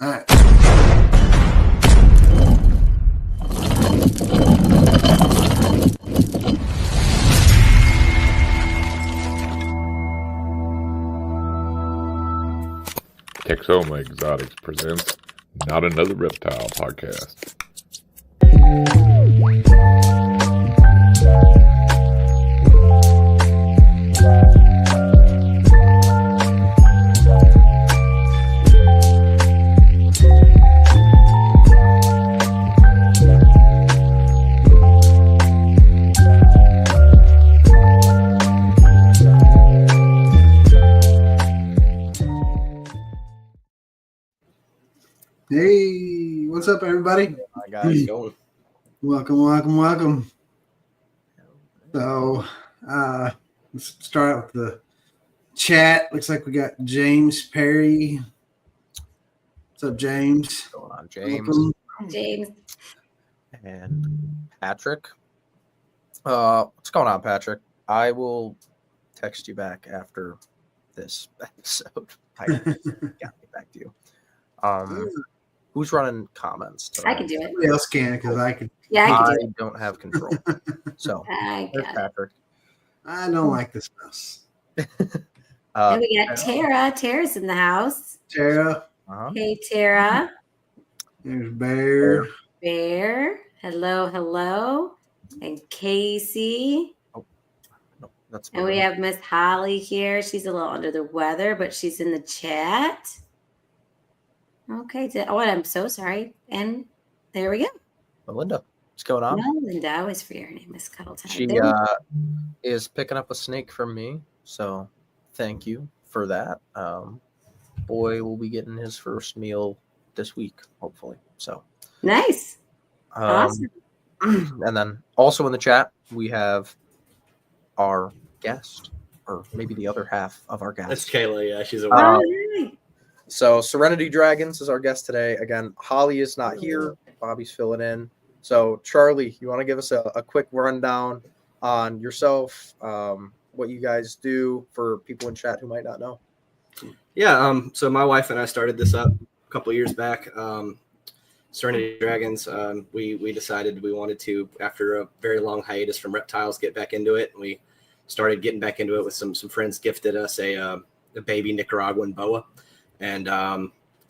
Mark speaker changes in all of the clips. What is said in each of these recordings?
Speaker 1: All right.
Speaker 2: Texoma Exotics presents Not Another Reptile podcast.
Speaker 1: Hey, what's up, everybody?
Speaker 3: Hi guys, going.
Speaker 1: Welcome. So, let's start out with the chat. Looks like we got James Perry. What's up, James?
Speaker 3: What's going on, James?
Speaker 1: Welcome.
Speaker 4: James.
Speaker 3: And Patrick. What's going on, Patrick? I will text you back after this episode. I got to get back to you. Who's running comments today?
Speaker 4: I can do it.
Speaker 1: Somebody else can because I can.
Speaker 4: Yeah, I can do
Speaker 3: I
Speaker 4: it.
Speaker 3: don't have control. So,
Speaker 4: I
Speaker 3: there's
Speaker 4: got it.
Speaker 3: Patrick.
Speaker 1: I don't like this mess.
Speaker 4: And we got Tara. Tara's in the house.
Speaker 1: Tara,
Speaker 4: Hey, Tara.
Speaker 1: there's Bear.
Speaker 4: Bear. Hello. And Casey.
Speaker 3: No, that's
Speaker 4: And we have Miss Holly here. She's a little under the weather, but she's in the chat. Okay. Oh, I'm so sorry. And there we go.
Speaker 3: Melinda. What's going on?
Speaker 4: No, Linda, I always forget her name. Miss Cuddletime.
Speaker 3: She
Speaker 4: There we go.
Speaker 3: is picking up a snake from me, so thank you for that. Boy will be getting his first meal this week, hopefully. So
Speaker 4: Nice. Awesome.
Speaker 3: And then also in the chat we have our guest, or maybe the other half of our guest.
Speaker 5: That's Kayla. Yeah, she's a
Speaker 4: All right.
Speaker 3: So Serenity Dragons is our guest today. Again, Holly is not here. Bobby's filling in. So Charlie, you want to give us a quick rundown on yourself, what you guys do for people in chat who might not know?
Speaker 5: Yeah. So my wife and I started this up a couple of years back. Serenity Dragons. We decided we wanted to, after a very long hiatus from Reptiles, get back into it. And we started getting back into it with some friends gifted us a baby Nicaraguan boa. And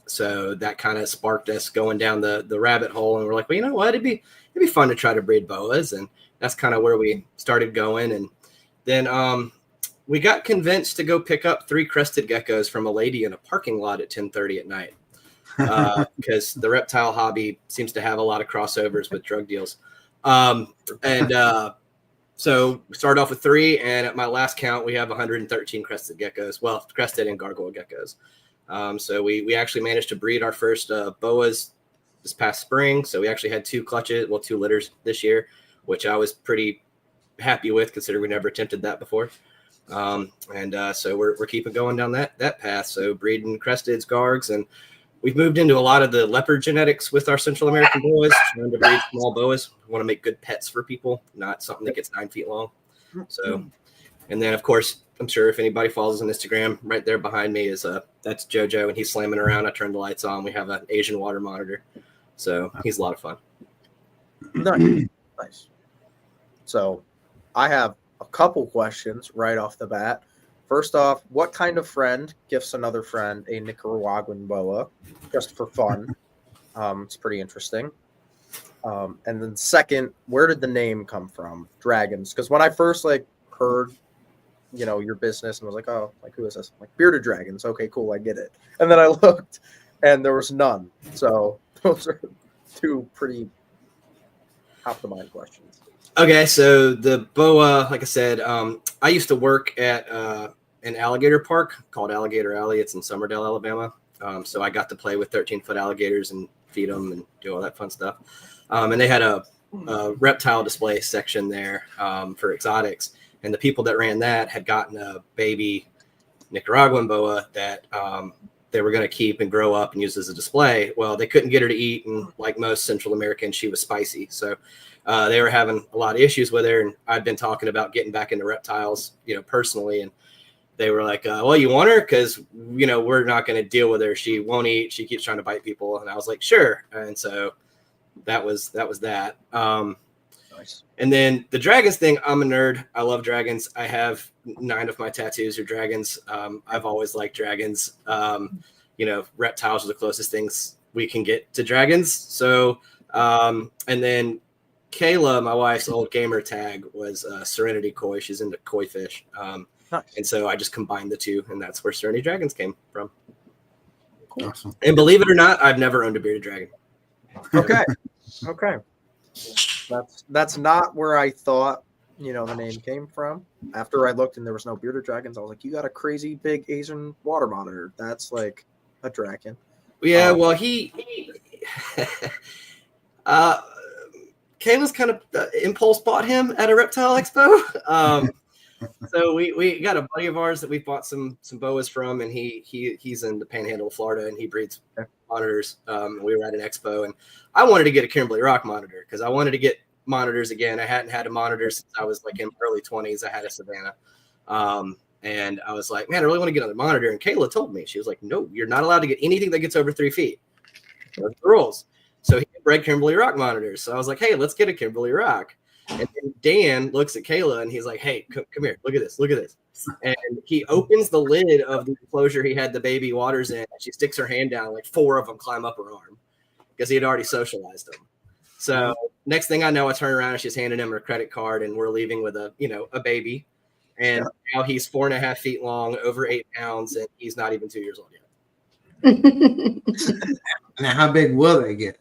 Speaker 5: so that kind of sparked us going down the rabbit hole. And we're like, well, you know what? It'd be fun to try to breed boas. And that's kind of where we started going. And then we got convinced to go pick up 3 crested geckos from a lady in a parking lot at 10:30 at night. Because the reptile hobby seems to have a lot of crossovers with drug deals. So we started off with 3. And at my last count, we have 113 crested geckos. Well, crested and gargoyle geckos. So we actually managed to breed our first boas this past spring. So we actually had 2 clutches, 2 litters this year, which I was pretty happy with considering we never attempted that before. So we're keeping going down that path. So breeding cresteds, gargs, and we've moved into a lot of the leopard genetics with our Central American boas, trying to breed small boas. We want to make good pets for people, not something that gets 9 feet long. So, and then of course, I'm sure if anybody follows on Instagram, right there behind me is that's JoJo, and he's slamming around. I turned the lights on. We have an Asian water monitor, so he's a lot of fun.
Speaker 3: Nice. So I have a couple questions right off the bat. First off, what kind of friend gifts another friend a Nicaraguan boa just for fun? It's pretty interesting. And then second, where did the name come from, Dragons? Because when I first heard your business and was like, oh, who is this? I'm like, Bearded Dragons. Okay, cool, I get it. And then I looked and there was none. So those are 2 pretty top of mind questions.
Speaker 5: Okay, so the boa, like I said, I used to work at an alligator park called Alligator Alley. It's in Summerdale, Alabama. So I got to play with 13-foot alligators and feed them and do all that fun stuff. And they had a reptile display section there for exotics. And the people that ran that had gotten a baby Nicaraguan boa that they were going to keep and grow up and use as a display. Well, they couldn't get her to eat. And like most Central Americans, she was spicy. So they were having a lot of issues with her. And I'd been talking about getting back into reptiles, personally. And they were like, well, you want her? Because, we're not going to deal with her. She won't eat. She keeps trying to bite people. And I was like, sure. And so that was that.
Speaker 3: Nice.
Speaker 5: And then the dragons thing, I'm a nerd. I love dragons. I have 9 of my tattoos are dragons. I've always liked dragons. Reptiles are the closest things we can get to dragons. So, and then Kayla, my wife's old gamer tag was Serenity koi. She's into koi fish.
Speaker 3: Nice.
Speaker 5: And so I just combined the two, and that's where Serenity Dragons came from.
Speaker 3: Cool.
Speaker 1: Awesome.
Speaker 5: And believe it or not, I've never owned a bearded dragon.
Speaker 3: Okay. That's not where I thought, the name came from. After I looked and there was no bearded dragons, I was like, you got a crazy big Asian water monitor. That's like a dragon.
Speaker 5: Yeah, well, Kayla's kind of impulse bought him at a reptile expo. So we got a buddy of ours that we bought some boas from, and he's in the Panhandle of Florida, and he breeds monitors. We were at an expo, and I wanted to get a Kimberly Rock monitor because I wanted to get monitors again. I hadn't had a monitor since I was like in early 20s. I had a Savannah, and I was like, man, I really want to get on the monitor. And Kayla told me, she was like, no, you're not allowed to get anything that gets over 3 feet. Those are the rules. So he bred Kimberly Rock monitors. So I was like, hey, let's get a Kimberly Rock. And then Dan looks at Kayla and he's like, hey, come here. Look at this. And he opens the lid of the enclosure he had the baby waters in. She sticks her hand down, like 4 of them climb up her arm because he had already socialized them. So next thing I know, I turn around and she's handing him her credit card and we're leaving with a baby. And now he's 4.5 feet long, over 8 pounds, and he's not even 2 years old yet.
Speaker 1: Now, how big will they get?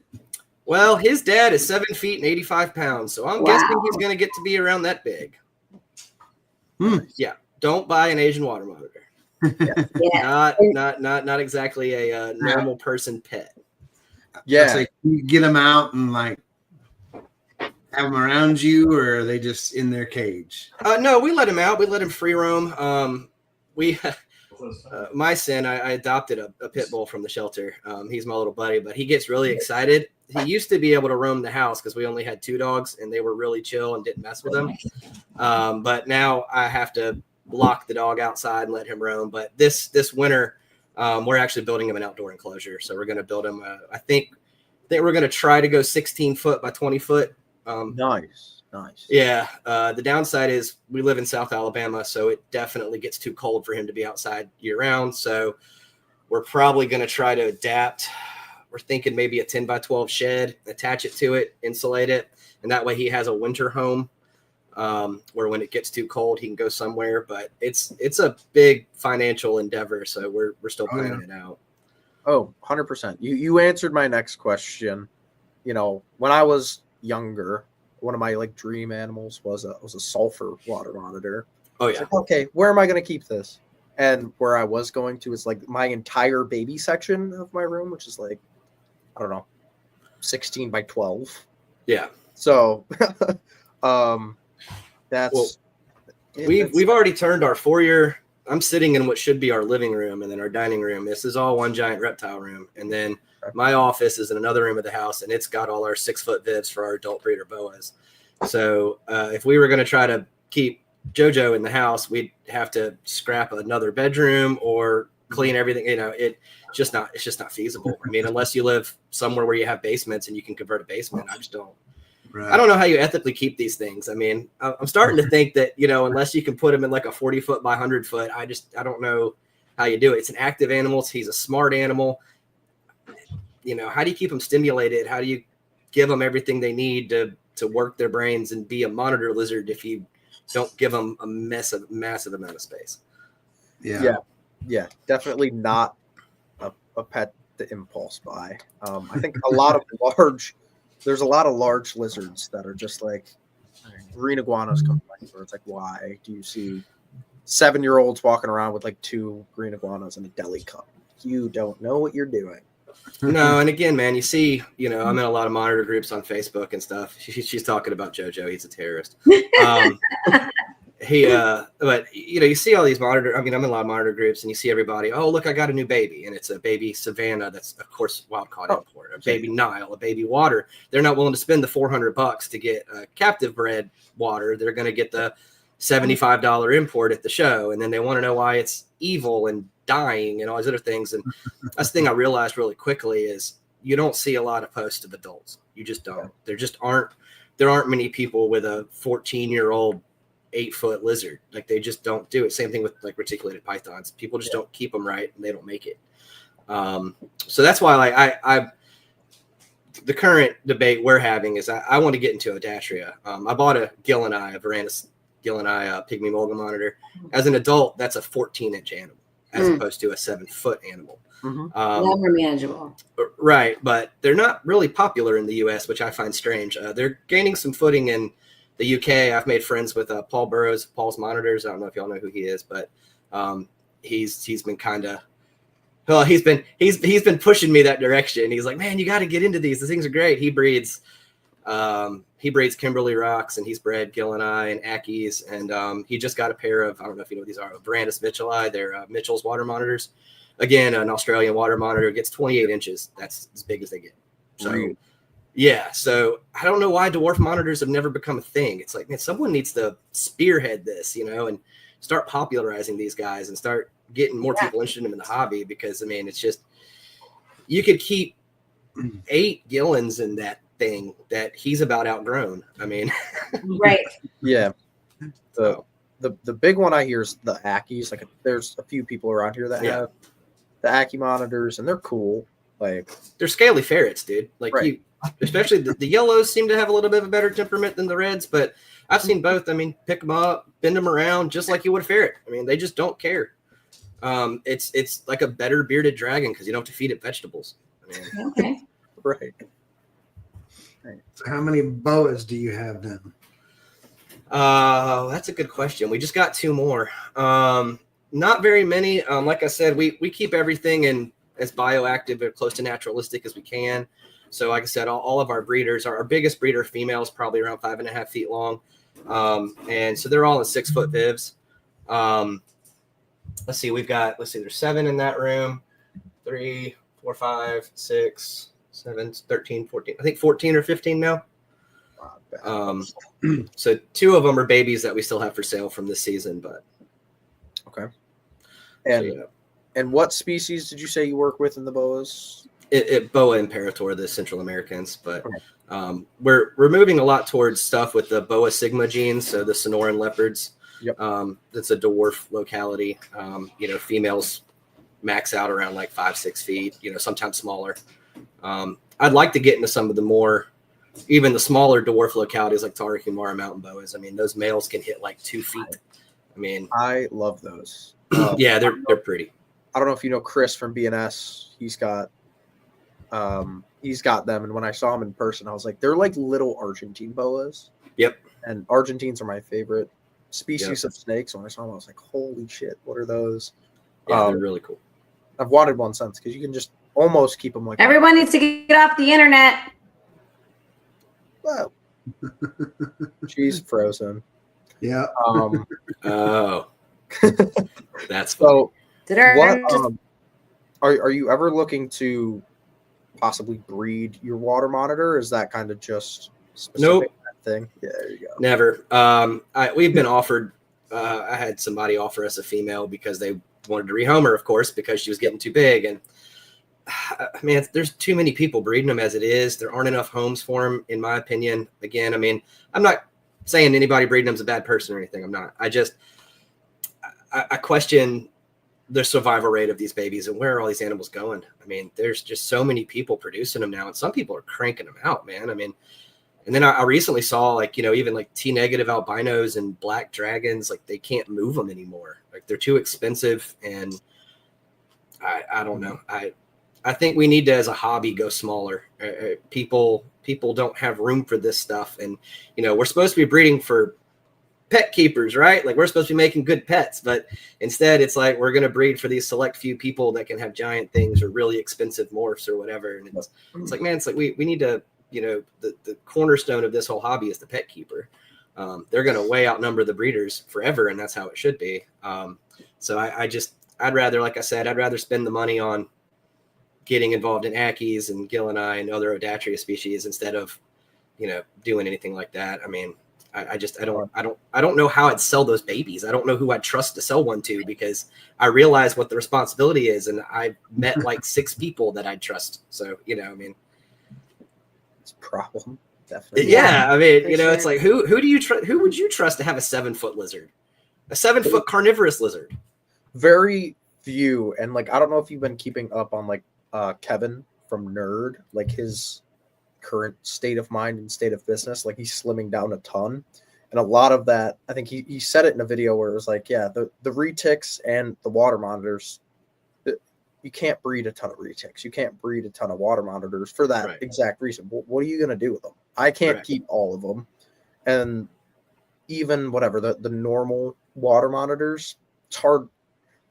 Speaker 5: Well, his dad is 7 feet and 85 pounds, so I'm guessing he's going to get to be around that big. Yeah, don't buy an Asian water monitor. Not exactly a normal person pet.
Speaker 1: Yeah, so you get them out and like have them around you, or are they just in their cage?
Speaker 5: No, we let him out. We let him free roam. My son, I adopted a pit bull from the shelter. He's my little buddy, but he gets really excited. He used to be able to roam the house because we only had 2 dogs and they were really chill and didn't mess with him. But now I have to lock the dog outside and let him roam. But this winter, we're actually building him an outdoor enclosure. So we're going to build him. I think we're going to try to go 16 foot by 20 foot.
Speaker 3: Nice.
Speaker 5: Yeah. The downside is we live in South Alabama, so it definitely gets too cold for him to be outside year round. So we're probably going to try to adapt. We're thinking maybe a 10 by 12 shed, attach it to it, insulate it. And that way he has a winter home where when it gets too cold, he can go somewhere. But it's a big financial endeavor. So we're still planning it out.
Speaker 3: Oh, 100%. You answered my next question. When I was younger, one of my dream animals was a sulfur water monitor.
Speaker 5: Oh yeah.
Speaker 3: Like, okay, where am I going to keep this? And where I was going to is my entire baby section of my room, which is 16 by 12.
Speaker 5: Yeah.
Speaker 3: So,
Speaker 5: we've already turned our 4-year. I'm sitting in what should be our living room and then our dining room. This is all one giant reptile room, and then my office is in another room of the house, and it's got all our 6-foot vivs for our adult breeder boas. So if we were going to try to keep JoJo in the house, we'd have to scrap another bedroom or clean everything. It's just not feasible. I mean, unless you live somewhere where you have basements and you can convert a basement, I just don't. Right. I don't know how you ethically keep these things. I mean, I'm starting to think that, unless you can put him in a 40 foot by 100 foot, I don't know how you do it. It's an active animal. He's a smart animal. How do you keep them stimulated? How do you give them everything they need to work their brains and be a monitor lizard if you don't give them a massive amount of space?
Speaker 3: Yeah, definitely not a pet to impulse buy. I think there's a lot of large lizards that are just green iguanas come where it's why do you see 7-year-olds walking around with 2 green iguanas in a deli cup? You don't know what you're doing.
Speaker 5: No, and again, man, you see, I'm in a lot of monitor groups on Facebook and stuff. She's talking about JoJo. He's a terrorist. But you see all these monitor. I mean, I'm in a lot of monitor groups, and you see everybody. Oh, look, I got a new baby, and it's a baby Savannah. That's of course wild caught import. A baby Nile, a baby water. They're not willing to spend the $400 to get a captive bred water. They're going to get the $75 import at the show, and then they want to know why it's evil and dying and all these other things. And that's the thing I realized really quickly is you don't see a lot of posts of adults. You just don't. There aren't many people with a 14-year-old 8-foot lizard. Like, they just don't do it. Same thing with like reticulated pythons. People just don't keep them right, and they don't make it. So that's why, like, I the current debate we're having is I want to get into Odatria. I bought a Gilleneye, a Varanus Gilleneye pygmy mulga monitor. As an adult, that's a 14-inch animal as opposed to a 7-foot animal.
Speaker 4: Never manageable.
Speaker 5: Right, but they're not really popular in the U.S., which I find strange. They're gaining some footing in the U.K. I've made friends with Paul Burrows, Paul's Monitors. I don't know if y'all know who he is, but he's been kind of he's been pushing me that direction. He's like, man, you got to get into these. The things are great. He breeds Kimberly Rocks, and he's bred Gilleneye and Ackies, and he just got a pair of, I don't know if you know what these are, Varanus Mitchellii. They're Mitchell's water monitors. Again, an Australian water monitor gets 28 inches. That's as big as they get. So, yeah. So I don't know why dwarf monitors have never become a thing. It's like, man, someone needs to spearhead this, and start popularizing these guys and start getting more people interested in them in the hobby. Because, I mean, it's just, you could keep 8 Gillens in that thing that he's about outgrown. I mean,
Speaker 4: right.
Speaker 3: Yeah. The big one I hear is the Ackies. Like, there's a few people around here that have the Ackie monitors, and they're cool. Like,
Speaker 5: they're scaly ferrets, dude. Like, especially the yellows seem to have a little bit of a better temperament than the reds, but I've seen both. I mean, pick them up, bend them around just like you would a ferret. I mean, they just don't care. It's like a better bearded dragon because you don't have to feed it vegetables. I mean,
Speaker 4: Okay.
Speaker 3: Right.
Speaker 1: So how many boas do you have then?
Speaker 5: That's a good question. We just got 2 more. Not very many. Like I said, we keep everything in as bioactive or close to naturalistic as we can. So like I said, all of our breeders, our biggest breeder female is probably around 5.5 feet long. And so they're all in 6-foot vivs. Let's see, there's 7 in that room. 3, 4, 5, 6, 7, 13, 14. I think 14 or 15 now. So 2 of them are babies that we still have for sale from this season, but
Speaker 3: okay. And what species did you say you work with in the boas?
Speaker 5: Boa Imperator, the Central Americans, but we're moving a lot towards stuff with the Boa Sigma genes, so the Sonoran leopards.
Speaker 3: Yep.
Speaker 5: That's a dwarf locality. Females max out around like 5-6 feet, sometimes smaller. I'd like to get into some of the more, even the smaller dwarf localities like Tarahumara mountain boas. I mean, those males can hit like 2 feet. I mean, I
Speaker 3: love those.
Speaker 5: Yeah, they're pretty.
Speaker 3: I don't know if you know Chris from BNS. He's got them, and when I saw him in person, I was like, they're like little Argentine boas.
Speaker 5: Yep.
Speaker 3: And Argentines are my favorite species of snakes. When I saw them, I was like, holy shit, what are those?
Speaker 5: Yeah, they're really cool.
Speaker 3: I've wanted one since because you can just almost keep them like
Speaker 4: everyone needs to get off the internet.
Speaker 3: Well, she's frozen.
Speaker 1: Yeah.
Speaker 5: Oh, that's
Speaker 3: so.
Speaker 4: What
Speaker 3: are you ever looking to possibly breed your water monitor? Or is that kind of just specific thing? Yeah, there you go.
Speaker 5: Never. We've been offered. I had somebody offer us a female because they wanted to rehome her, of course, because she was getting too big. And man, there's too many people breeding them as it is. There aren't enough homes for them, in my opinion. Again, I mean, I'm not saying anybody breeding them is a bad person or anything. I'm not. I question the survival rate of these babies and where are all these animals going? I mean, there's just so many people producing them now, and some people are cranking them out, man. I mean, and then I recently saw like, even like T-negative albinos and black dragons, like they can't move them anymore. Like they're too expensive. And I don't know. I think we need to, as a hobby, go smaller. People don't have room for this stuff. And, we're supposed to be breeding for pet keepers, right? Like we're supposed to be making good pets, but instead it's like we're going to breed for these select few people that can have giant things or really expensive morphs or whatever. And it's like, man, it's like we need to, the cornerstone of this whole hobby is the pet keeper. They're going to way outnumber the breeders forever, and that's how it should be. So I'd rather, like I said, I'd rather spend the money on getting involved in Ackies and Gilleneye and other Odatria species instead of, doing anything like that. I mean, I don't know how I'd sell those babies. I don't know who I'd trust to sell one to, because I realize what the responsibility is, and I met like 6 people that I'd trust. So, I mean,
Speaker 3: It's a problem. Definitely.
Speaker 5: yeah, I mean,
Speaker 4: For
Speaker 5: it's
Speaker 4: sure.
Speaker 5: like, who do you trust? Who would you trust to have a 7-foot lizard, a 7-foot carnivorous lizard?
Speaker 3: Very few. And like, I don't know if you've been keeping up on like Kevin from Nerd, like his current state of mind and state of business. Like, he's slimming down a ton. And a lot of that, I think he said it in a video where it was like, yeah, the retics and the water monitors, you can't breed a ton of retics. You can't breed a ton of water monitors for that
Speaker 5: Right.
Speaker 3: exact reason. What are you going to do with them? I can't
Speaker 5: Correct.
Speaker 3: keep all of them. And even whatever, the normal water monitors, it's hard.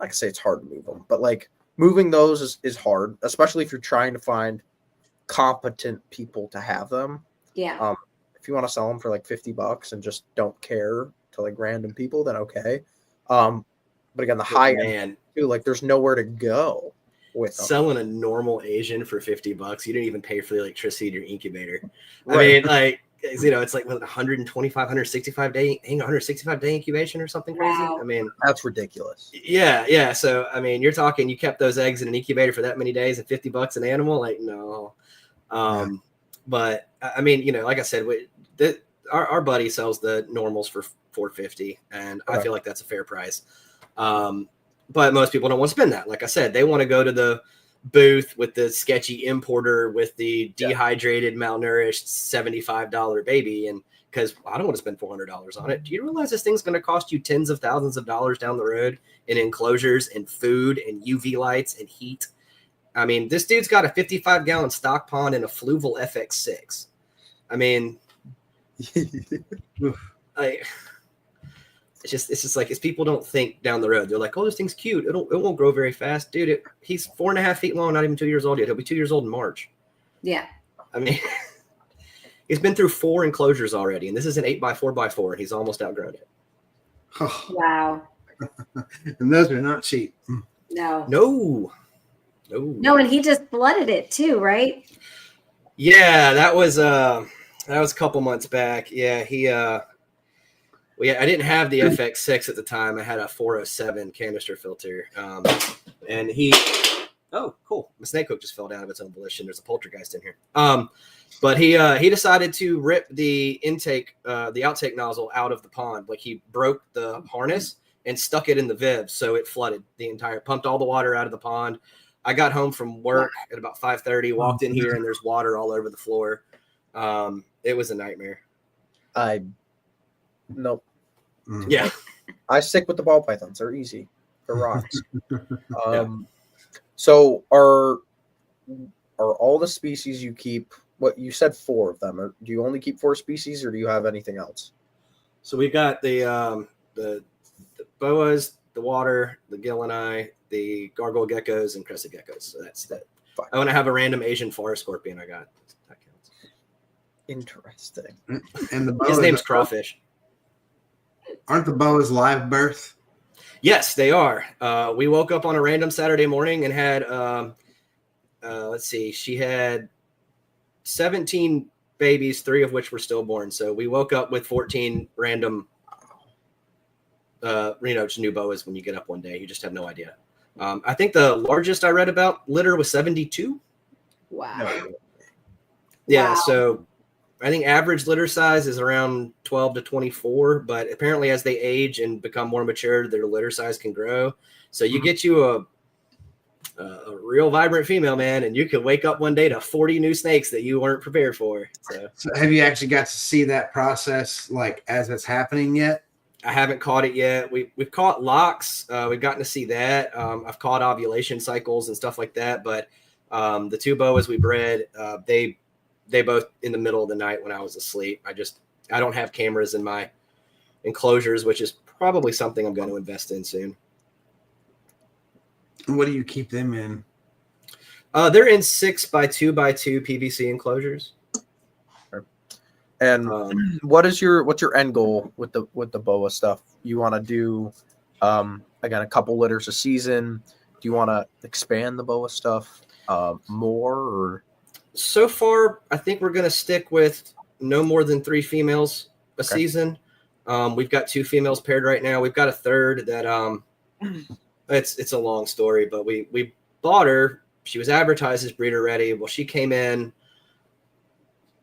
Speaker 3: Like I say, it's hard to move them. But like, moving those is hard, especially if you're trying to find competent people to have them.
Speaker 4: Yeah.
Speaker 3: If you want to sell them for like $50 and just don't care to like random people, then okay. But again, the high end
Speaker 5: Man,
Speaker 3: too, like there's nowhere to go with them.
Speaker 5: selling a normal Asian for $50, you didn't even pay for the electricity to your incubator. I
Speaker 3: Right.
Speaker 5: mean, like, it's like 125, 165 day incubation or something crazy.
Speaker 4: Wow.
Speaker 5: I mean,
Speaker 3: That's ridiculous.
Speaker 5: yeah. So, I mean, you're talking, you kept those eggs in an incubator for that many days and $50 an animal. Like, no. But I mean, like I said, our buddy sells the normals for $450, and I
Speaker 3: Okay.
Speaker 5: feel like that's a fair price. But most people don't want to spend that. Like I said, they want to go to the booth with the sketchy importer with the dehydrated, malnourished $75 baby, and because I don't want to spend $400 on it. Do you realize this thing's going to cost you tens of thousands of dollars down the road in enclosures and food and UV lights and heat? I mean, this dude's got a 55-gallon stock pond and a Fluval FX6. I mean, it's just like, as people don't think down the road. They're like, oh, this thing's cute. It won't grow very fast. Dude, he's 4.5 feet long, not even 2 years old yet. He'll be 2 years old in March.
Speaker 4: Yeah.
Speaker 5: I mean, he's been through 4 enclosures already, and this is an 8x4x4, and he's almost outgrown it.
Speaker 1: Oh,
Speaker 4: Wow.
Speaker 1: and those are not cheap.
Speaker 4: No.
Speaker 5: No.
Speaker 4: And he just flooded it too, right?
Speaker 5: Yeah, that was a couple months back. Yeah, I didn't have the FX6 at the time. I had a 407 canister filter. And oh, cool. My snake hook just fell down of its own volition. There's a poltergeist in here. But he decided to rip the outtake nozzle out of the pond. Like, he broke the harness and stuck it in the Viv, so it flooded pumped all the water out of the pond. I got home from work at about 5:30, walked in here, and there's water all over the floor. It was a nightmare.
Speaker 3: Nope.
Speaker 5: Yeah.
Speaker 3: I stick with the ball pythons. They're easy. They're rocks. So are all the species you keep? What you said, 4 of them. Or do you only keep 4 species, or do you have anything else?
Speaker 5: So we've got the boas, the water, the gillini, the gargoyle geckos, and crested geckos. So that's that.
Speaker 3: Fine.
Speaker 5: I want to have a random Asian forest scorpion. I got that counts.
Speaker 3: Interesting.
Speaker 1: And the
Speaker 5: His
Speaker 1: boas,
Speaker 5: name's Crawfish.
Speaker 1: aren't the boas live birth?
Speaker 5: Yes, they are. We woke up on a random Saturday morning and had let's see, she had 17 babies, 3 of which were stillborn. So we woke up with 14 random just new boas. When you get up one day, you just have no idea. I think the largest I read about litter was 72.
Speaker 4: Wow.
Speaker 5: Yeah,
Speaker 4: Wow.
Speaker 5: so I think average litter size is around 12 to 24, but apparently as they age and become more mature, their litter size can grow. So you get you a real vibrant female, man, and you could wake up one day to 40 new snakes that you weren't prepared for.
Speaker 1: So have you actually got to see that process, like, as it's happening yet?
Speaker 5: I haven't caught it yet. We've caught locks. We've gotten to see that. I've caught ovulation cycles and stuff like that. But the 2 boas we bred, they both in the middle of the night when I was asleep. I don't have cameras in my enclosures, which is probably something I'm going to invest in soon.
Speaker 1: What do you keep them in?
Speaker 5: They're in 6x2x2 PVC enclosures.
Speaker 3: And what's your end goal with the boa stuff? You want to do again a couple litters a season? Do you want to expand the boa stuff more? Or
Speaker 5: so far, I think we're going to stick with no more than 3 females a season. We've got 2 females paired right now. We've got a third that it's a long story, but we bought her. She was advertised as breeder ready. Well, she came in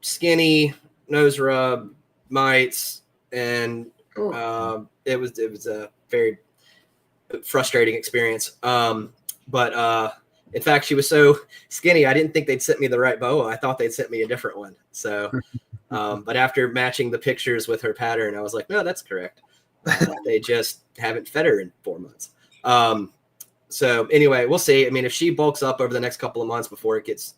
Speaker 5: skinny, nose rub, mites, and it was a very frustrating experience. But in fact, she was so skinny, I didn't think they'd sent me the right boa. I thought they'd sent me a different one. So, but after matching the pictures with her pattern, I was like, no, that's correct. They just haven't fed her in 4 months. So anyway, we'll see. I mean, if she bulks up over the next couple of months before it gets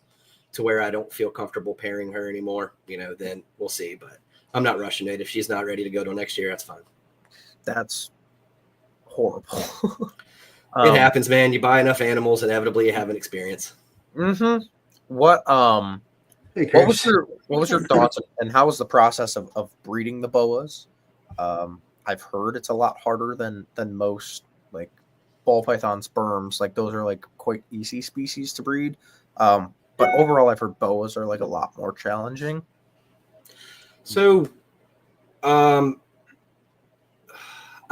Speaker 5: to where I don't feel comfortable pairing her anymore, then we'll see. But I'm not rushing it. If she's not ready to go till next year, that's fine.
Speaker 3: That's horrible.
Speaker 5: It happens, man. You buy enough animals, inevitably you have an experience.
Speaker 3: Mm-hmm. What was your thoughts and how was the process of breeding the boas? I've heard it's a lot harder than most like ball python sperms. Like those are like quite easy species to breed. But overall, I've heard boas are like a lot more challenging.
Speaker 5: So, I've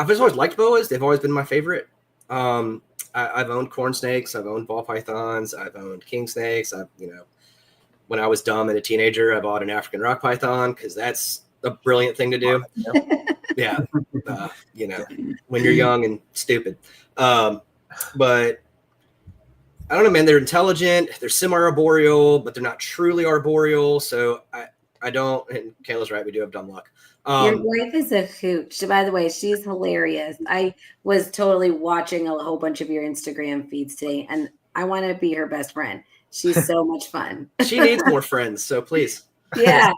Speaker 5: just always liked boas. They've always been my favorite. I've owned corn snakes. I've owned ball pythons. I've owned king snakes. When I was dumb and a teenager, I bought an African rock python because that's a brilliant thing to do. Yeah. When you're young and stupid. But I don't know, man. They're intelligent. They're semi-arboreal, but they're not truly arboreal. So I don't. And Kayla's right. We do have dumb luck.
Speaker 4: Your wife is a hooch. By the way, she's hilarious. I was totally watching a whole bunch of your Instagram feeds today, and I want to be her best friend. She's so much fun.
Speaker 5: She needs more friends, so please.
Speaker 4: Yeah.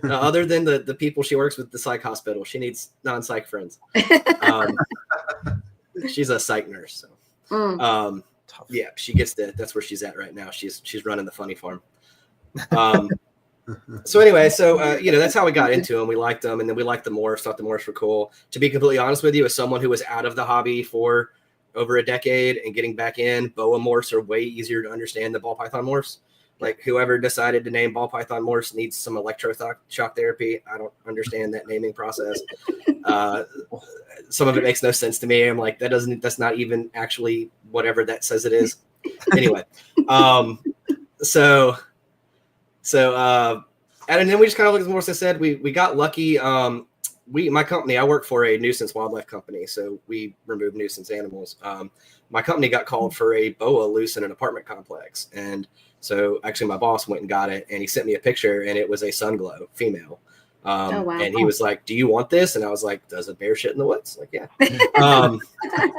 Speaker 5: Other than the people she works with at the psych hospital, she needs non-psych friends. She's a psych nurse, so yeah, she gets that's where she's at right now. She's running the funny farm. So anyway, that's how we got into them. We liked them, and then we liked the morphs. Thought the morphs were cool. To be completely honest with you, as someone who was out of the hobby for over a decade and getting back in, boa morphs are way easier to understand than ball python morphs. Like whoever decided to name ball python morphs needs some electroshock therapy. I don't understand that naming process. Some of it makes no sense to me. I'm like, that's not even actually whatever that says it is. Anyway, and then we just kind of looked at the morphs. I said we got lucky. My company, I work for a nuisance wildlife company, so we remove nuisance animals. My company got called for a boa loose in an apartment complex, and so actually my boss went and got it, and he sent me a picture, and it was a sunglow female. Wow. And he was like, "Do you want this?" And I was like, "Does a bear shit in the woods?" Like, yeah.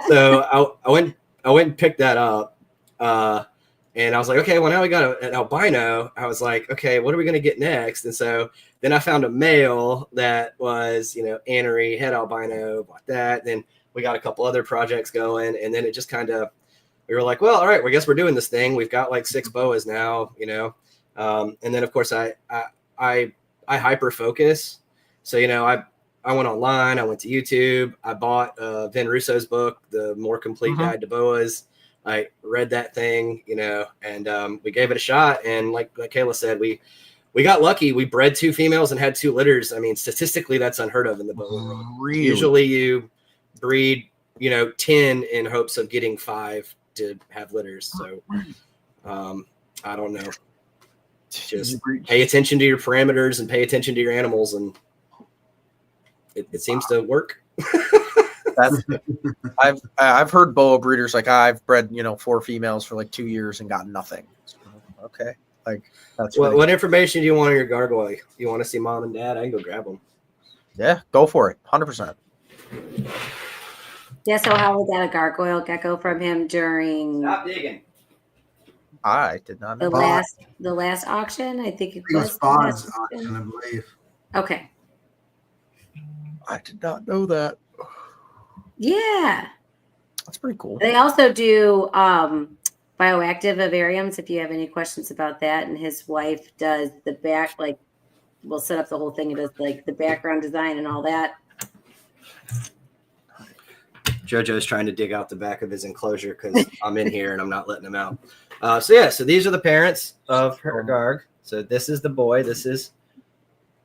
Speaker 5: So I went and picked that up. And I was like, okay, well, now we got an albino. I was like, okay, what are we going to get next? And so then I found a male that was, anery, head albino, bought that. Then we got a couple other projects going. And then it just we were like, well, all right, well, I guess we're doing this thing. We've got like 6 boas now, And then, of course, I hyper focus. So, I went online. I went to YouTube. I bought Vin Russo's book, The More Complete Guide to Boas. I read that thing, and we gave it a shot. And like Kayla said, we got lucky. We bred 2 females and had 2 litters. I mean, statistically, that's unheard of in the boa world. Really? Usually you breed, 10 in hopes of getting 5 to have litters. So I don't know. Just pay attention to your parameters and pay attention to your animals. And it seems to work.
Speaker 3: I've heard boa breeders like I've bred 4 females for like 2 years and got nothing. Okay, like that's
Speaker 5: what information do you want on your gargoyle? You want to see mom and dad? I can go grab them.
Speaker 3: Yeah, go for it, 100%.
Speaker 4: Yeah. So how we got a gargoyle gecko from him during?
Speaker 5: Stop digging.
Speaker 3: I did not know
Speaker 4: the last auction. I think it was
Speaker 1: Spawn's auction, I believe.
Speaker 4: Okay.
Speaker 3: I did not know that.
Speaker 4: Yeah,
Speaker 3: that's pretty cool.
Speaker 4: They also do bioactive vivariums. If you have any questions about that, and his wife does the back, like we'll set up the whole thing. It does like the background design and all that.
Speaker 5: JoJo's trying to dig out the back of his enclosure because I'm in here and I'm not letting him out. So these are the parents of her garg. So this is the boy. This is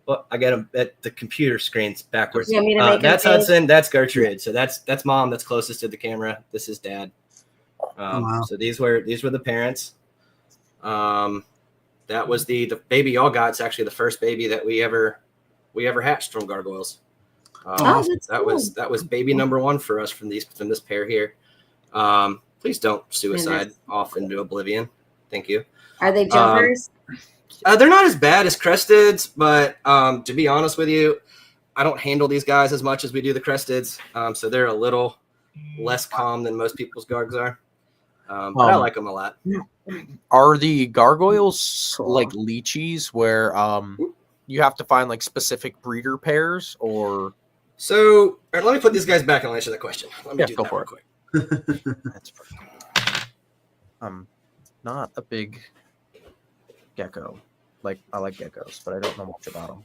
Speaker 5: Well, I got them at the computer screens backwards.
Speaker 4: You want me to make
Speaker 5: That's
Speaker 4: them face?
Speaker 5: Hudson. That's Gertrude. So that's mom. That's closest to the camera. This is dad.
Speaker 1: Wow.
Speaker 5: So these were the parents. That was the baby y'all got. It's actually the first baby that we ever hatched from gargoyles.
Speaker 4: That's
Speaker 5: that
Speaker 4: cool.
Speaker 5: was baby number one for us from this pair here. Please don't suicide off into oblivion. Thank you.
Speaker 4: Are they jumpers?
Speaker 5: They're not as bad as cresteds, but to be honest with you, I don't handle these guys as much as we do the cresteds. So they're a little less calm than most people's gargs are. But I like them a lot.
Speaker 3: Are the gargoyles like leechies where you have to find like specific breeder pairs or?
Speaker 5: So all right, let me put these guys back and I'll answer that question. Let me do
Speaker 3: go
Speaker 5: that
Speaker 3: for
Speaker 5: real
Speaker 3: it.
Speaker 5: quick.
Speaker 3: That's I'm not a big gecko. Like I like geckos, but I don't know much about them.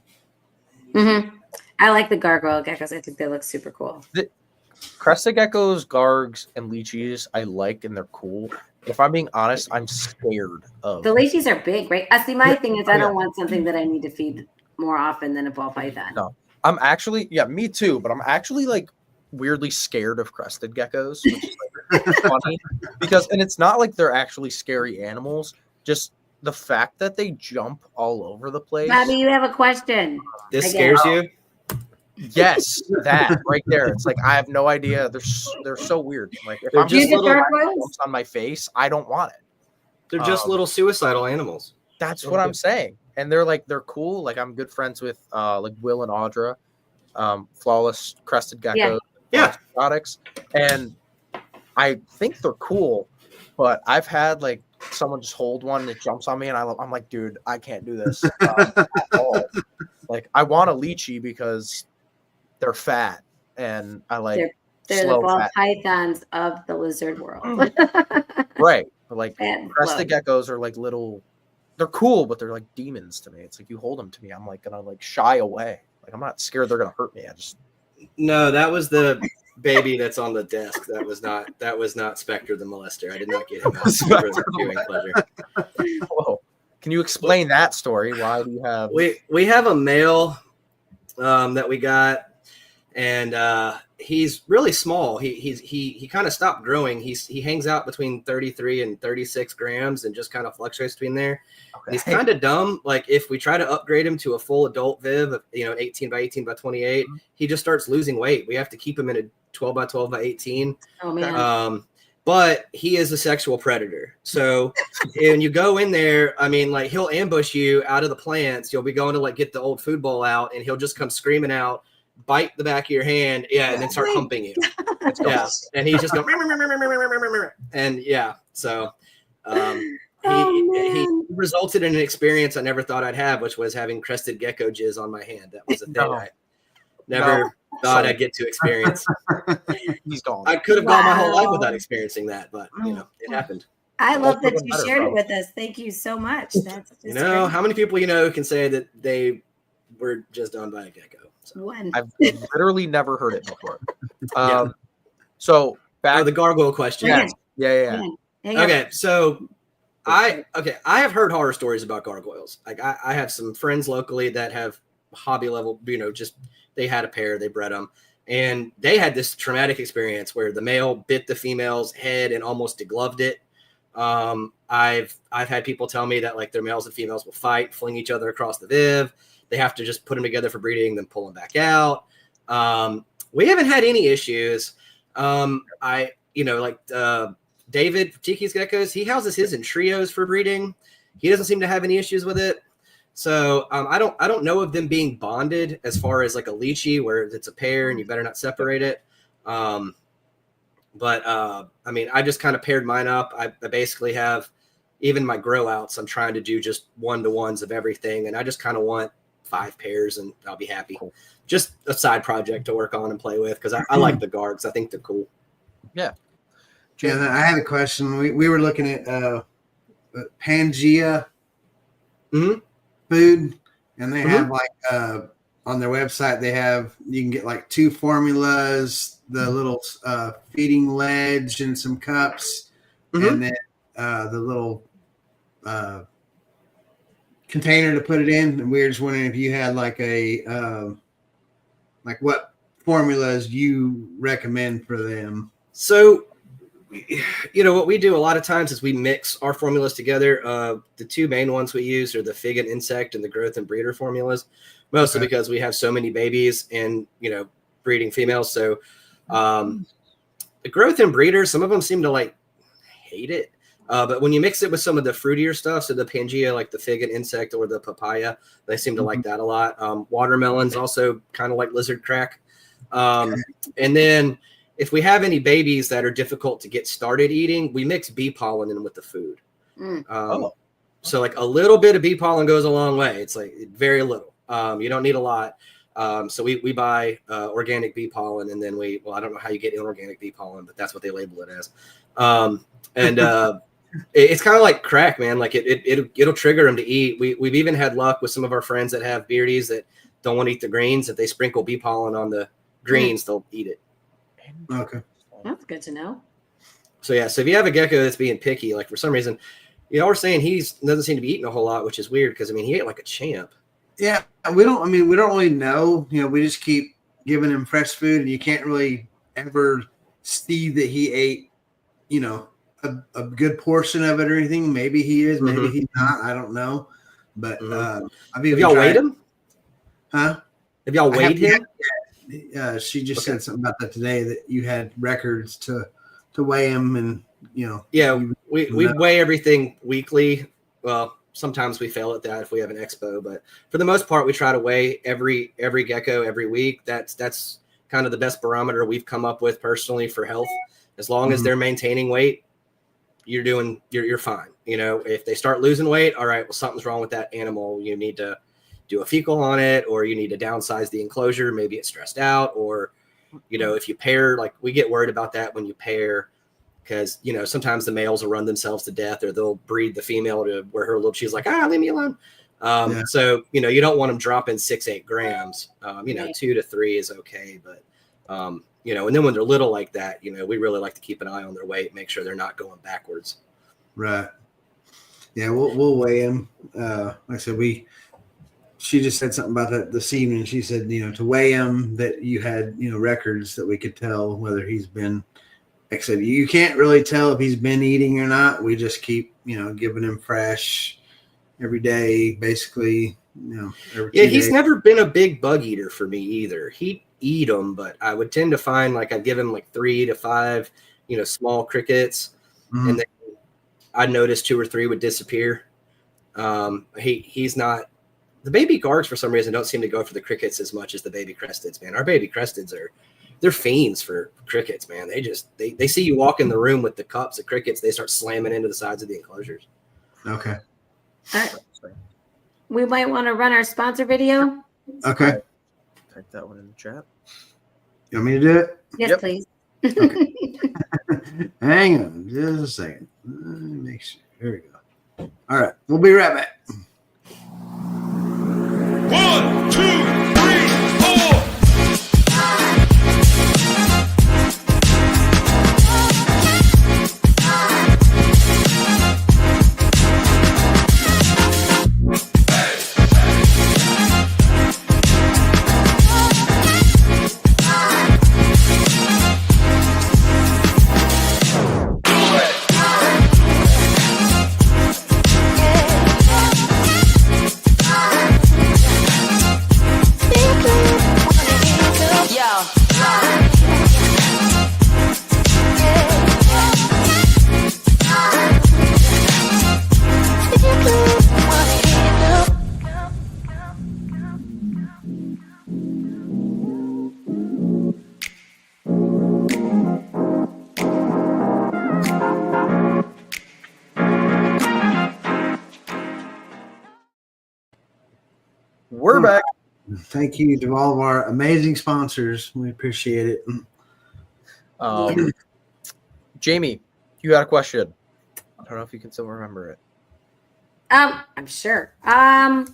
Speaker 4: Mm-hmm. I like the gargoyle geckos. I think they look super cool.
Speaker 3: Crested geckos, gargs, and leechies I like and they're cool. But if I'm being honest, I'm scared of
Speaker 4: The leechies are big, right? See, my thing is I
Speaker 3: Yeah.
Speaker 4: don't want something that I need to feed more often than a ball python.
Speaker 3: No. I'm actually, me too, but I'm actually like weirdly scared of crested geckos, which is like funny because, and it's not like they're actually scary animals, just the fact that they jump all over the place.
Speaker 4: Bobby, you have a question.
Speaker 5: This
Speaker 4: I get
Speaker 5: scares
Speaker 4: it.
Speaker 5: you?
Speaker 3: Yes, that right there. It's like I have no idea. They're so weird. Like if
Speaker 5: They're
Speaker 3: I'm
Speaker 4: Do you
Speaker 5: just
Speaker 4: get
Speaker 5: little-
Speaker 4: gargoyles?
Speaker 3: jumps on my face, I don't want it.
Speaker 5: They're just little suicidal animals.
Speaker 3: That's what I'm saying. And they're cool. Like I'm good friends with like Will and Audra, Flawless Crested Gecko,
Speaker 5: Yeah.
Speaker 3: Exotics, and I think they're cool. But I've had like someone just hold one and it jumps on me, and I'm like, dude, I can't do this at all. Like I want a lychee because they're fat, and I like
Speaker 4: They're
Speaker 3: slow
Speaker 4: the ball
Speaker 3: fat.
Speaker 4: pythons of the lizard world.
Speaker 3: Right. But like
Speaker 4: Fat
Speaker 3: crested
Speaker 4: blood.
Speaker 3: geckos are like little. They're cool, but they're like demons to me. It's like you hold them to me, I'm like gonna like shy away. Like I'm not scared they're gonna hurt me. I just
Speaker 5: No, that was the baby that's on the desk. That was not Spectre the molester. I did not get him out for viewing pleasure.
Speaker 3: whoa. Can you explain that story? Why do you have
Speaker 5: We have a male that we got, and he's really small. He kind of stopped growing. He hangs out between 33 and 36 grams and just kind of fluctuates between there.
Speaker 3: okay.
Speaker 5: He's kind of dumb. Like if we try to upgrade him to a full adult Viv, 18 by 18 by 28, he just starts losing weight. We have to keep him in a 12 by 12 by 18.
Speaker 4: Oh man.
Speaker 5: But he is a sexual predator. So when you go in there, I mean, like he'll ambush you out of the plants. You'll be going to like get the old food bowl out, and he'll just come screaming out, bite the back of your hand, and then start humping you. Yeah, and he's just going, and yeah. So he resulted in an experience I never thought I'd have, which was having crested gecko jizz on my hand. That was a thing I never thought I'd get to experience.
Speaker 3: He's gone.
Speaker 5: I could have gone my whole life without experiencing that, but it happened.
Speaker 4: I love that you
Speaker 3: better,
Speaker 4: shared
Speaker 3: bro.
Speaker 4: it with us. Thank you so much. That's just great.
Speaker 5: How many people can say that they were just done by a gecko? So.
Speaker 4: One.
Speaker 3: I've literally never heard it before. So back
Speaker 5: the gargoyle question.
Speaker 3: yeah.
Speaker 4: Hang on.
Speaker 5: Okay, so I have heard horror stories about gargoyles. Like I have some friends locally that have hobby level, just they had a pair, they bred them, and they had this traumatic experience where the male bit the female's head and almost degloved it. I've had people tell me that like their males and females will fight, fling each other across the Viv. They have to just put them together for breeding, then pull them back out. We haven't had any issues. David from Tiki's Geckos, he houses his in trios for breeding. He doesn't seem to have any issues with it. So I don't know of them being bonded as far as like a lychee where it's a pair and you better not separate it. I just kind of paired mine up. I basically have even my grow outs. I'm trying to do just 1-to-1s of everything. And I just kind of want 5 pairs and I'll be happy. Cool. Just a side project to work on and play with. Cause I like the gargs. I think they're cool.
Speaker 3: Yeah.
Speaker 1: Yeah, I had a question. We were looking at Pangea food, and they have like on their website you can get like 2 formulas, the little feeding ledge, and some cups, and then the little container to put it in, and we were just wondering if you had like a like what formulas you recommend for them.
Speaker 5: So, what we do a lot of times is we mix our formulas together. The two main ones we use are the fig and insect and the growth and breeder formulas, mostly because we have so many babies and, breeding females. So the growth and breeder, some of them seem to like hate it. But when you mix it with some of the fruitier stuff, so the Pangea, like the fig and insect or the papaya, they seem to like that a lot. Watermelons also kind of like lizard crack. And then if we have any babies that are difficult to get started eating, we mix bee pollen in with the food. So like a little bit of bee pollen goes a long way. It's like very little. You don't need a lot. So we buy organic bee pollen, and then I don't know how you get inorganic bee pollen, but that's what they label it as. It's kind of like crack, man. Like it'll trigger them to eat. We've even had luck with some of our friends that have beardies that don't want to eat the greens. If they sprinkle bee pollen on the greens, they'll eat it.
Speaker 1: Okay.
Speaker 4: That's good to know.
Speaker 5: So if you have a gecko that's being picky, like for some reason, we're saying he doesn't seem to be eating a whole lot, which is weird because he ate like a champ.
Speaker 1: Yeah, we don't really know. We just keep giving him fresh food, and you can't really ever see that he ate, a good portion of it or anything. Maybe he is, maybe he's not. I don't know. But
Speaker 5: have y'all weighed him?
Speaker 1: Huh?
Speaker 5: Have y'all weighed him?
Speaker 1: She just said something about that today, that you had records to weigh him, and
Speaker 5: we weigh everything weekly. Well, sometimes we fail at that if we have an expo, but for the most part, we try to weigh every gecko every week. That's kind of the best barometer we've come up with personally for health. As long as they're maintaining weight, you're fine. If they start losing weight, all right, well, something's wrong with that animal. You need to do a fecal on it, or you need to downsize the enclosure. Maybe it's stressed out, or, if you pair, like we get worried about that when you pair, because, sometimes the males will run themselves to death, or they'll breed the female to where she's like, leave me alone. So, you don't want them dropping 6-8 grams. 2 to 3 is okay. But, and then when they're little like that, we really like to keep an eye on their weight, make sure they're not going backwards.
Speaker 1: Right. Yeah, we'll weigh him. Like I said, she just said something about that this evening. She said, to weigh him, that you had, records that we could tell whether he's been, like I said, you can't really tell if he's been eating or not. We just keep, giving him fresh every day, basically, every 2 days.
Speaker 5: He's never been a big bug eater for me either. He'd eat them, but I would tend to find like I'd give him like 3 to 5, small crickets. And then I'd notice 2 or 3 would disappear. He's not. The baby gargs, for some reason, don't seem to go for the crickets as much as the baby cresteds, man. Our baby cresteds they're fiends for crickets, man. They see you walk in the room with the cups of crickets, they start slamming into the sides of the enclosures.
Speaker 1: Okay.
Speaker 4: All right. We might want to run our sponsor video.
Speaker 1: Okay.
Speaker 3: Type that one in the chat.
Speaker 1: You want me to do it?
Speaker 4: Yes, please.
Speaker 1: Okay. Hang on just a second. Let me make sure. Here we go. All right. We'll be right back.
Speaker 6: 1, 2, 3, 4.
Speaker 3: We're back.
Speaker 1: Thank you to all of our amazing sponsors. We appreciate it.
Speaker 3: Jamie, you got a question. I don't know if you can still remember it.
Speaker 4: I'm sure. Well,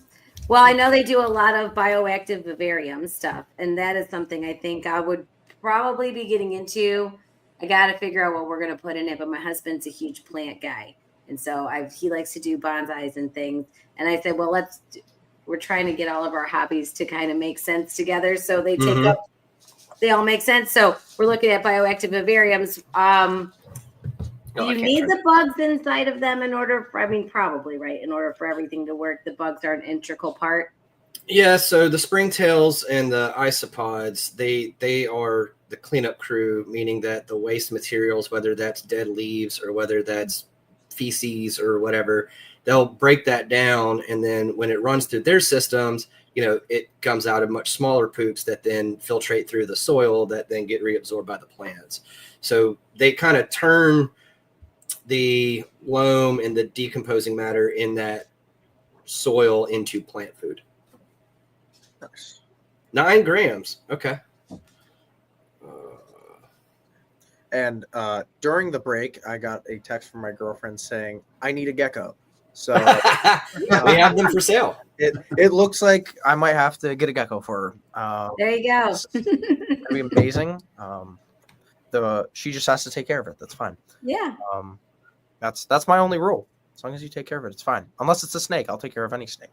Speaker 4: I know they do a lot of bioactive vivarium stuff, and that is something I think I would probably be getting into. I got to figure out what we're going to put in it, but my husband's a huge plant guy. And so he likes to do bonsais and things. And I said, well, we're trying to get all of our hobbies to kind of make sense together. So they they all make sense. So we're looking at bioactive vivariums. Do you need the bugs inside of them in order for, probably, right? In order for everything to work, the bugs are an integral part.
Speaker 5: Yeah, so the springtails and the isopods, they are the cleanup crew, meaning that the waste materials, whether that's dead leaves or whether that's feces or whatever, they'll break that down, and then when it runs through their systems, it comes out of much smaller poops that then filtrate through the soil that then get reabsorbed by the plants. So they kind of turn the loam and the decomposing matter in that soil into plant food.
Speaker 3: Nice.
Speaker 5: 9 grams. Okay.
Speaker 3: And during the break, I got a text from my girlfriend saying, I need a gecko. So
Speaker 5: we have them for sale.
Speaker 3: It looks like I might have to get a gecko for her.
Speaker 4: There you go.
Speaker 3: It'd be amazing. She just has to take care of it. That's fine.
Speaker 4: Yeah.
Speaker 3: That's my only rule. As long as you take care of it, it's fine. Unless it's a snake, I'll take care of any snake.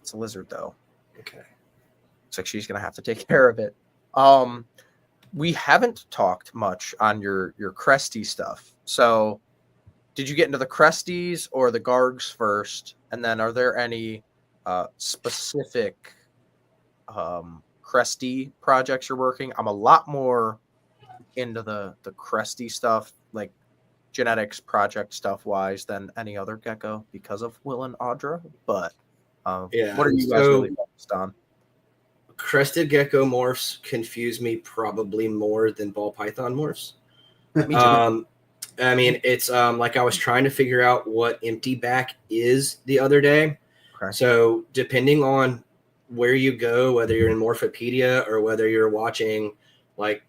Speaker 3: It's a lizard, though.
Speaker 5: Okay.
Speaker 3: Looks like she's gonna have to take care of it. We haven't talked much on your cresty stuff. So, did you get into the cresties or the gargs first? And then, are there any specific cresty projects you're working? I'm a lot more into the cresty stuff, like genetics project stuff wise, than any other gecko because of Will and Audra. But what are you guys really focused on?
Speaker 5: Crested gecko morphs confuse me probably more than ball python morphs.
Speaker 3: Me too.
Speaker 5: It's like I was trying to figure out what empty back is the other day.
Speaker 3: Okay.
Speaker 5: So depending on where you go, whether you're in Morphopedia or whether you're watching like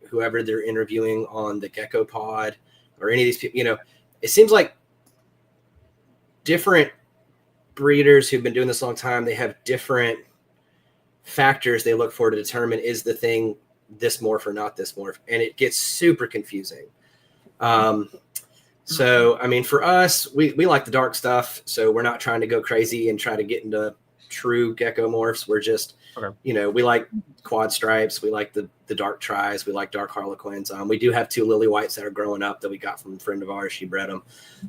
Speaker 5: whoever they're interviewing on the Gecko Pod or any of these people, it seems like different breeders who've been doing this a long time, they have different factors they look for to determine is the thing this morph or not this morph, and it gets super confusing. So for us, we like the dark stuff, so we're not trying to go crazy and try to get into true gecko morphs. We're just we like quad stripes, we like the dark tries, we like dark harlequins. We do have 2 lily whites that are growing up that we got from a friend of ours. She bred them.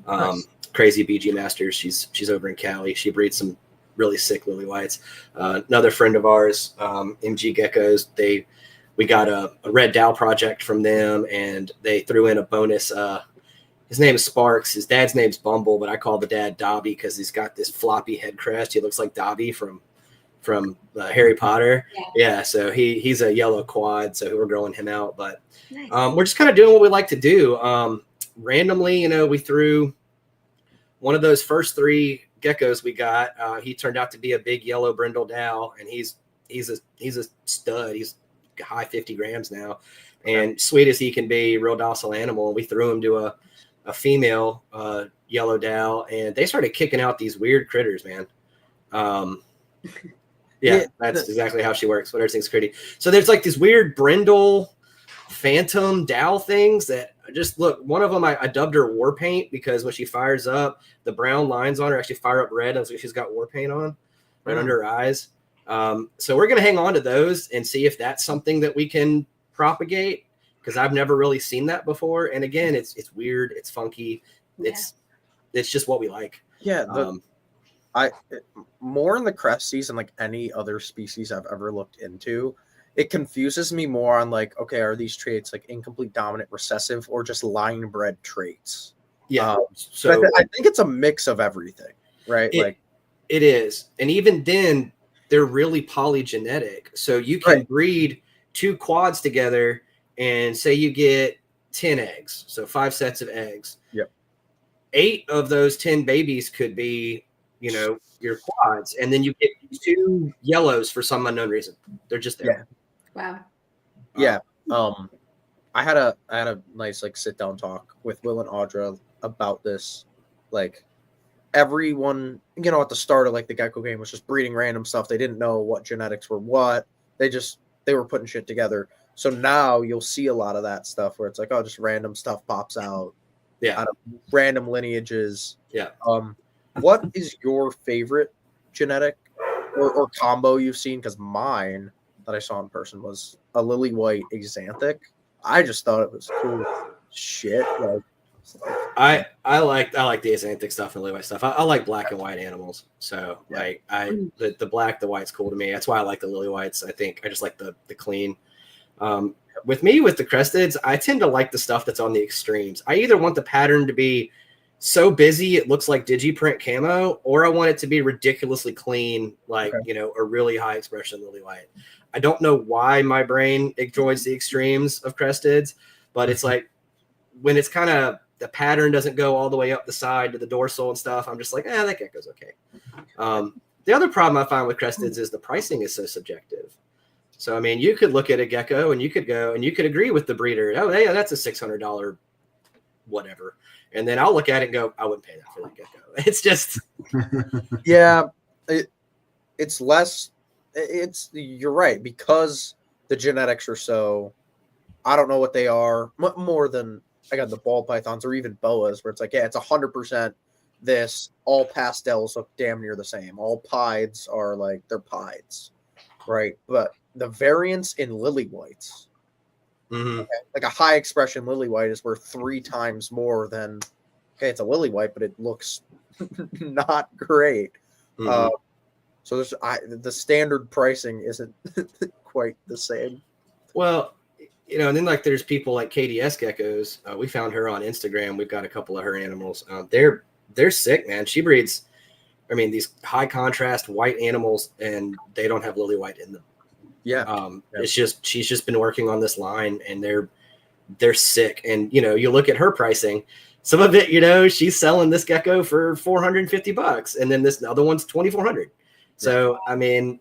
Speaker 5: Nice. Crazy BG Masters, she's over in Cali. She breeds some really sick lily whites. Another friend of ours, MG Geckos, we got a red Dow project from them, and they threw in a bonus. His name is Sparks. His dad's name's Bumble, but I call the dad Dobby because he's got this floppy head crest. He looks like Dobby from Harry Potter. Yeah, so he's a yellow quad, so we're growing him out. But nice. We're just kind of doing what we like to do. Randomly, we threw one of those first 3 geckos we got. He turned out to be a big yellow brindle Dow, and he's a stud. He's high 50 grams now, and sweet as he can be, real docile animal. And we threw him to a female yellow Dow, and they started kicking out these weird critters, man. That's exactly how she works. Whatever thing's pretty. So there's like these weird brindle phantom Dow things that just look. One of them I dubbed her war paint because when she fires up, the brown lines on her actually fire up red. Looks like she's got war paint on right under her eyes. So we're going to hang on to those and see if that's something that we can propagate, because I've never really seen that before. And again, it's weird. It's funky. It's just what we like.
Speaker 3: Yeah. More in the cresties than like any other species I've ever looked into. It confuses me more on like, okay, are these traits like incomplete dominant recessive or just line bred traits?
Speaker 5: Yeah.
Speaker 3: So I think it's a mix of everything, right?
Speaker 5: It is. And even then, they're really polygenetic. So you can breed 2 quads together and say you get 10 eggs. So 5 sets of eggs.
Speaker 3: Yep.
Speaker 5: 8 of those 10 babies could be, your quads. And then you get 2 yellows for some unknown reason. They're just there.
Speaker 4: Wow.
Speaker 3: Yeah. I had a nice like sit down talk with Will and Audra about this. Like everyone, at the start of like the gecko game was just breeding random stuff. They didn't know what genetics were what. They were putting shit together. So now you'll see a lot of that stuff where it's like, oh, just random stuff pops out.
Speaker 5: Yeah.
Speaker 3: out of random lineages.
Speaker 5: Yeah.
Speaker 3: What is your favorite genetic or combo you've seen? Because mine that I saw in person was a lily white exanthic. I just thought it was cool as shit.
Speaker 5: I like the Atlantic stuff and lily white stuff. I like black and white animals. So like the black, the white's cool to me. That's why I like the lily whites. I think I just like the clean. With me, with the cresteds, I tend to like the stuff that's on the extremes. I either want the pattern to be so busy it looks like digiprint camo, or I want it to be ridiculously clean, like a really high expression lily white. I don't know why my brain enjoys the extremes of cresteds, but it's like when it's kind of the pattern doesn't go all the way up the side to the dorsal and stuff, I'm just like, that gecko's okay. The other problem I find with cresteds is the pricing is so subjective. So, I mean, you could look at a gecko and you could go and you could agree with the breeder. Oh, yeah, that's a $600 whatever. And then I'll look at it and go, I wouldn't pay that for that gecko. It's just.
Speaker 3: Yeah, it's less. You're right, because the genetics are so, I don't know what they are, more than I got the ball pythons or even boas, where it's like, it's 100% this. All pastels look damn near the same. All pieds are like, they're pieds, right? But the variance in lily whites, like a high expression lily white is worth 3 times more than, it's a lily white, but it looks not great. So there's the standard pricing isn't quite the same.
Speaker 5: Well, and then like there's people like KDS geckos. We found her on Instagram. We've got a couple of her animals. They're sick, man. She breeds, these high contrast white animals, and they don't have lily white in them.
Speaker 3: Yeah.
Speaker 5: It's just she's just been working on this line, and they're sick. And you look at her pricing. Some of it, she's selling this gecko for $450, and then this other one's $2,400. So, and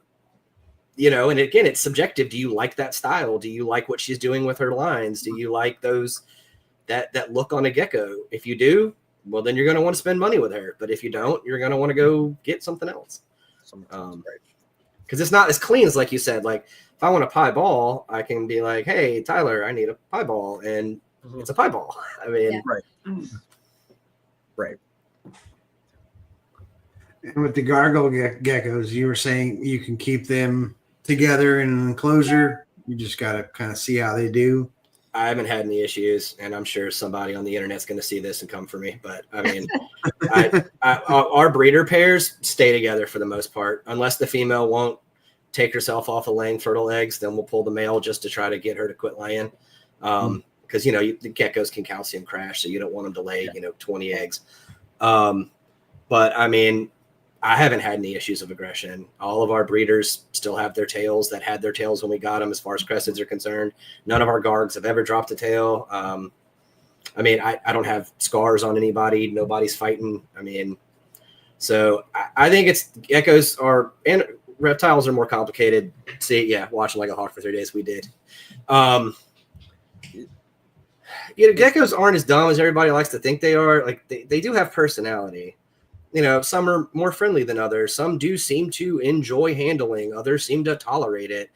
Speaker 5: again, it's subjective. Do you like that style? Do you like what she's doing with her lines? Do you like that look on a gecko? If you do, well, then you're going to want to spend money with her. But if you don't, you're going to want to go get something else. Because it's not as clean as, like you said, like if I want a pie ball, I can be like, hey, Tyler, I need a pie ball. And it's a pie ball.
Speaker 3: Right.
Speaker 1: And with the gargoyle geckos, you were saying you can keep them together in an enclosure. You just got to kind of see how they do.
Speaker 5: I haven't had any issues, and I'm sure somebody on the internet's going to see this and come for me. But our breeder pairs stay together for the most part, unless the female won't take herself off of laying fertile eggs. Then we'll pull the male just to try to get her to quit laying. Because the geckos can calcium crash, so you don't want them to lay 20 eggs. But I haven't had any issues of aggression. All of our breeders still have their tails that had their tails when we got them, as far as cresteds are concerned. None of our gargs have ever dropped a tail. I don't have scars on anybody. Nobody's fighting. So I think geckos are, and reptiles are more complicated. Watching like a hawk for 3 days, we did. Geckos aren't as dumb as everybody likes to think they are. Like they do have personality. Some are more friendly than others. Some do seem to enjoy handling. Others seem to tolerate it.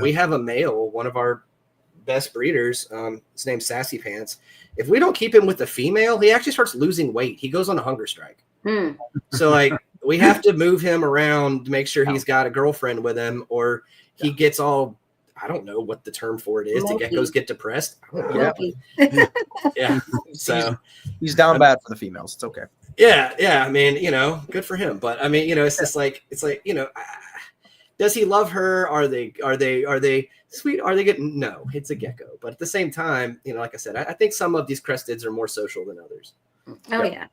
Speaker 5: We have a male, one of our best breeders. His name's Sassy Pants. If we don't keep him with the female, he actually starts losing weight. He goes on a hunger strike. So like we have to move him around to make sure he's got a girlfriend with him, or he gets all, I don't know what the term for it is. Do geckos get depressed? Yeah. So
Speaker 3: he's down bad for the females. It's okay.
Speaker 5: Yeah. Good for him. But it's just like, does he love her? Are they sweet? Are they good? No, it's a gecko. But at the same time, like I said, I think some of these cresteds are more social than others.
Speaker 4: Oh yeah.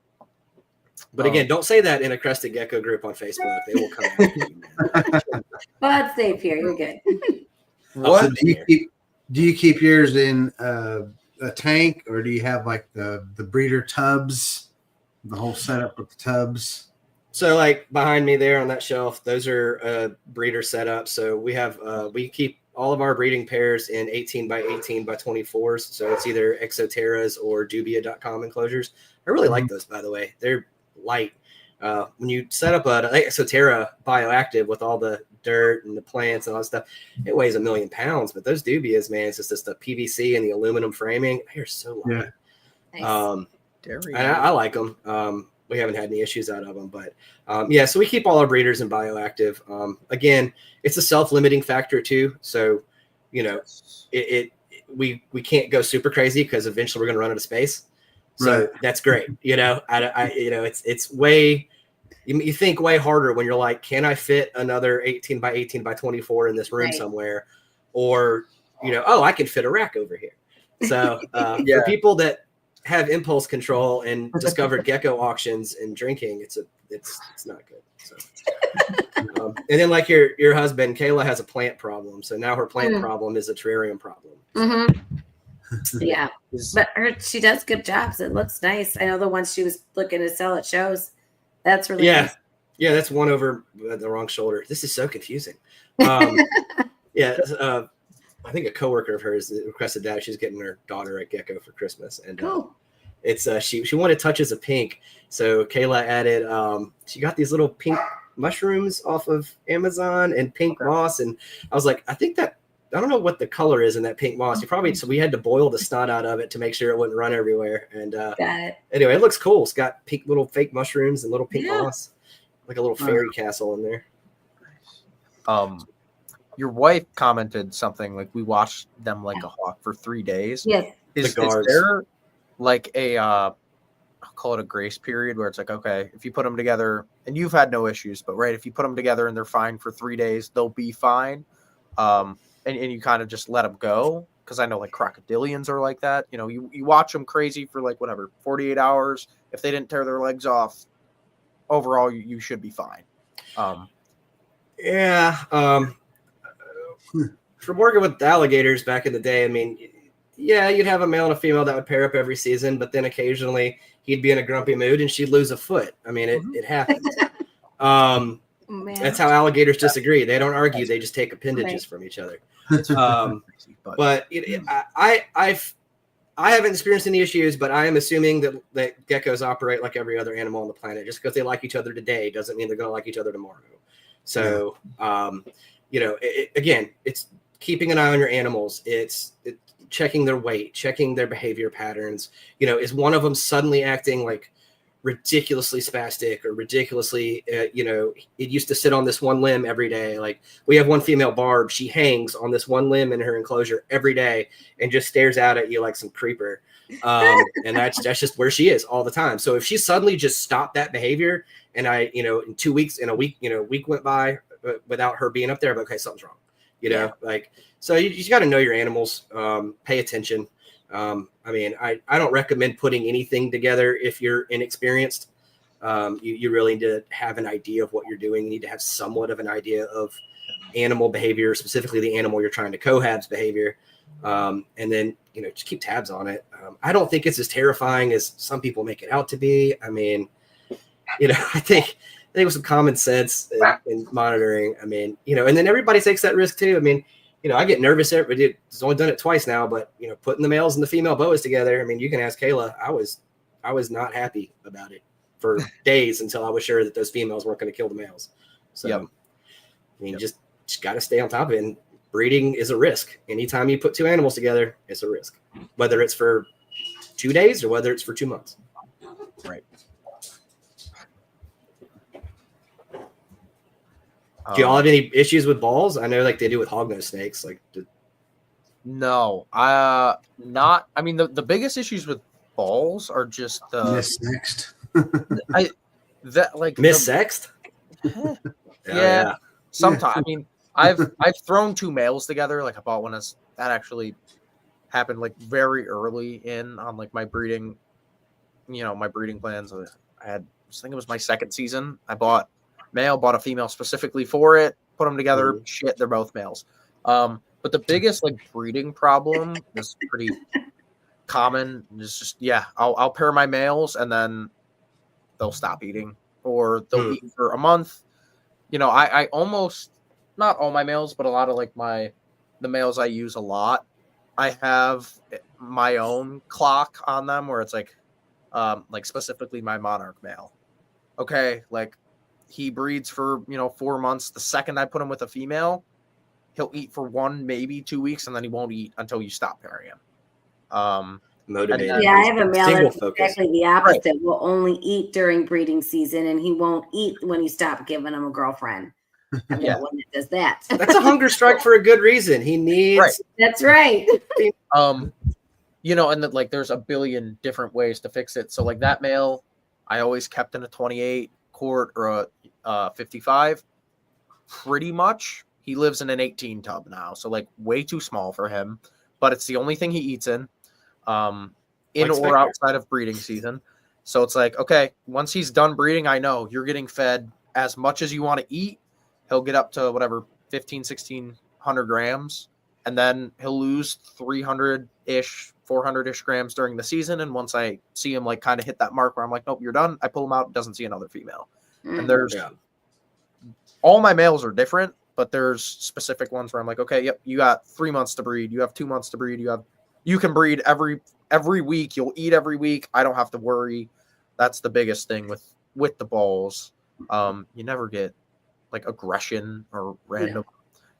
Speaker 5: But again, don't say that in a crested gecko group on Facebook. They will come after you, man.
Speaker 4: Well, it's safe here. You're good.
Speaker 1: What do you keep yours in a tank, or do you have like the breeder tubs, the whole setup with the tubs?
Speaker 5: So like behind me there on that shelf, those are breeder setups. So we have we keep all of our breeding pairs in 18 by 18 by 24s. So it's either Exoterras or Dubia.com enclosures. I really like those, by the way. They're light. When you set up an Exoterra bioactive with all the dirt and the plants and all that stuff, it weighs 1 million pounds. But those Dubias, man, it's just the PVC and the aluminum framing. They're so light.
Speaker 4: Nice.
Speaker 3: Dairy.
Speaker 5: I like them. We haven't had any issues out of them, but yeah. So we keep all our breeders in bioactive. Again, it's a self-limiting factor too. So, you know, we can't go super crazy because eventually we're going to run out of space. So
Speaker 1: Right.
Speaker 5: that's great. You know, it's way. You think way harder when you're like, can I fit another 18 by 18 by 24 in this room
Speaker 4: Right.
Speaker 5: somewhere, or oh, I can fit a rack over here. So
Speaker 3: Yeah.
Speaker 5: for people that have impulse control and discovered gecko auctions and drinking, it's not good. So, and then like your husband, Kayla has a plant problem, so now her plant problem is a terrarium problem.
Speaker 4: Mm-hmm. Yeah, but she does good jobs. It looks nice. I know the ones she was looking to sell at shows. That's really nice.
Speaker 5: Yeah, that's one over the wrong shoulder. This is so confusing. Yeah, I think a coworker of hers requested that she's getting her daughter a gecko for Christmas, and
Speaker 4: Cool.
Speaker 5: it's she wanted touches of pink, so Kayla added she got these little pink mushrooms off of Amazon and pink moss, and I was like, I don't know what the color is in that pink moss. So we had to boil the snot out of it to make sure it wouldn't run everywhere. And
Speaker 4: Got it.
Speaker 5: anyway, it looks cool. It's got pink little fake mushrooms and little pink moss, like a little fairy castle in there.
Speaker 3: Your wife commented something like we watched them like a hawk for 3 days.
Speaker 4: Yes.
Speaker 3: Is there like a I'll call it a grace period where it's like, okay, if you put them together and you've had no issues, but right, if you put them together and they're fine for 3 days, they'll be fine. And you kind of just let them go, because I know like crocodilians are like that. You know, you watch them crazy for like whatever 48 hours. If they didn't tear their legs off, overall you should be fine.
Speaker 5: From working with alligators back in the day, I mean, yeah, you'd have a male and a female that would pair up every season, but then occasionally he'd be in a grumpy mood and she'd lose a foot. I mean, it happens. That's how alligators disagree. They don't argue; they just take appendages from each other. But I haven't experienced any issues, but I am assuming that geckos operate like every other animal on the planet. Just because they like each other today doesn't mean they're going to like each other tomorrow. So, again, it's keeping an eye on your animals. It's checking their weight, checking their behavior patterns. Is one of them suddenly acting like ridiculously spastic or ridiculously, it used to sit on this one limb every day. Like we have one female Barb, she hangs on this one limb in her enclosure every day and just stares out at you like some creeper. And that's just where she is all the time. So if she suddenly just stopped that behavior and in 2 weeks, in a week, week went by without her being up there, but okay, something's wrong, so you just got to know your animals, pay attention. I mean, I don't recommend putting anything together if you're inexperienced. You really need to have an idea of what you're doing. You need to have somewhat of an idea of animal behavior, specifically the animal you're trying to cohab's behavior. And then, just keep tabs on it. I don't think it's as terrifying as some people make it out to be. I mean, I think with some common sense and monitoring, I mean, and then everybody takes that risk too. I mean, I get nervous. It's only done it twice now, but putting the males and the female boas together. I mean, you can ask Kayla. I was not happy about it for days until I was sure that those females weren't going to kill the males. So, I mean, just got to stay on top of it. And breeding is a risk. Anytime you put two animals together, it's a risk, whether it's for 2 days or whether it's for 2 months.
Speaker 3: Right.
Speaker 5: Do y'all have any issues with balls? I know like they do with hognose snakes.
Speaker 3: No, not. I mean, the biggest issues with balls are just the
Speaker 1: Missexed.
Speaker 5: Missexed.
Speaker 3: Yeah. Sometimes. I mean, I've thrown two males together. Like I bought one that actually happened like very early on like my breeding, my breeding plans. I think it was my second season. I bought a female specifically for it, put them together. Shit, they're both males. But the biggest like breeding problem is pretty common. It's just I'll pair my males and then they'll stop eating or they'll eat for a month. I almost, not all my males, but a lot of like the males I use a lot, I have my own clock on them where it's like specifically my monarch male. Okay, like he breeds for 4 months. The second I put him with a female, he'll eat for 1, maybe 2 weeks, and then he won't eat until you stop pairing him.
Speaker 5: motivated.
Speaker 3: then-
Speaker 4: Yeah, I have a male
Speaker 5: single
Speaker 4: that's
Speaker 5: focus.
Speaker 4: exactly the opposite. Will only eat during breeding season, and he won't eat when you stop giving him a girlfriend. I'm
Speaker 3: Yeah.
Speaker 4: the one that does that.
Speaker 5: That's a hunger strike for a good reason. He needs.
Speaker 3: Right.
Speaker 4: That's right.
Speaker 3: You know, and like there's a billion different ways to fix it. So like that male, I always kept in a 28 quart or a 55. Pretty much, he lives in an 18 tub now, so like way too small for him. But it's the only thing he eats in
Speaker 5: Like
Speaker 3: or
Speaker 5: Spectre.
Speaker 3: outside of breeding season. So it's like, okay, once he's done breeding, I know you're getting fed as much as you want to eat. He'll get up to whatever 1,600 grams, and then he'll lose 300-ish, 400-ish grams during the season. And once I see him like kind of hit that mark where I'm like, nope, you're done, I pull him out, doesn't see another female. And there's
Speaker 5: Yeah.
Speaker 3: all my males are different, but there's specific ones where I'm like, okay, yep, you got 3 months to breed, you have 2 months to breed, you can breed every week, you'll eat every week, I don't have to worry. That's the biggest thing with the balls. You never get like aggression or random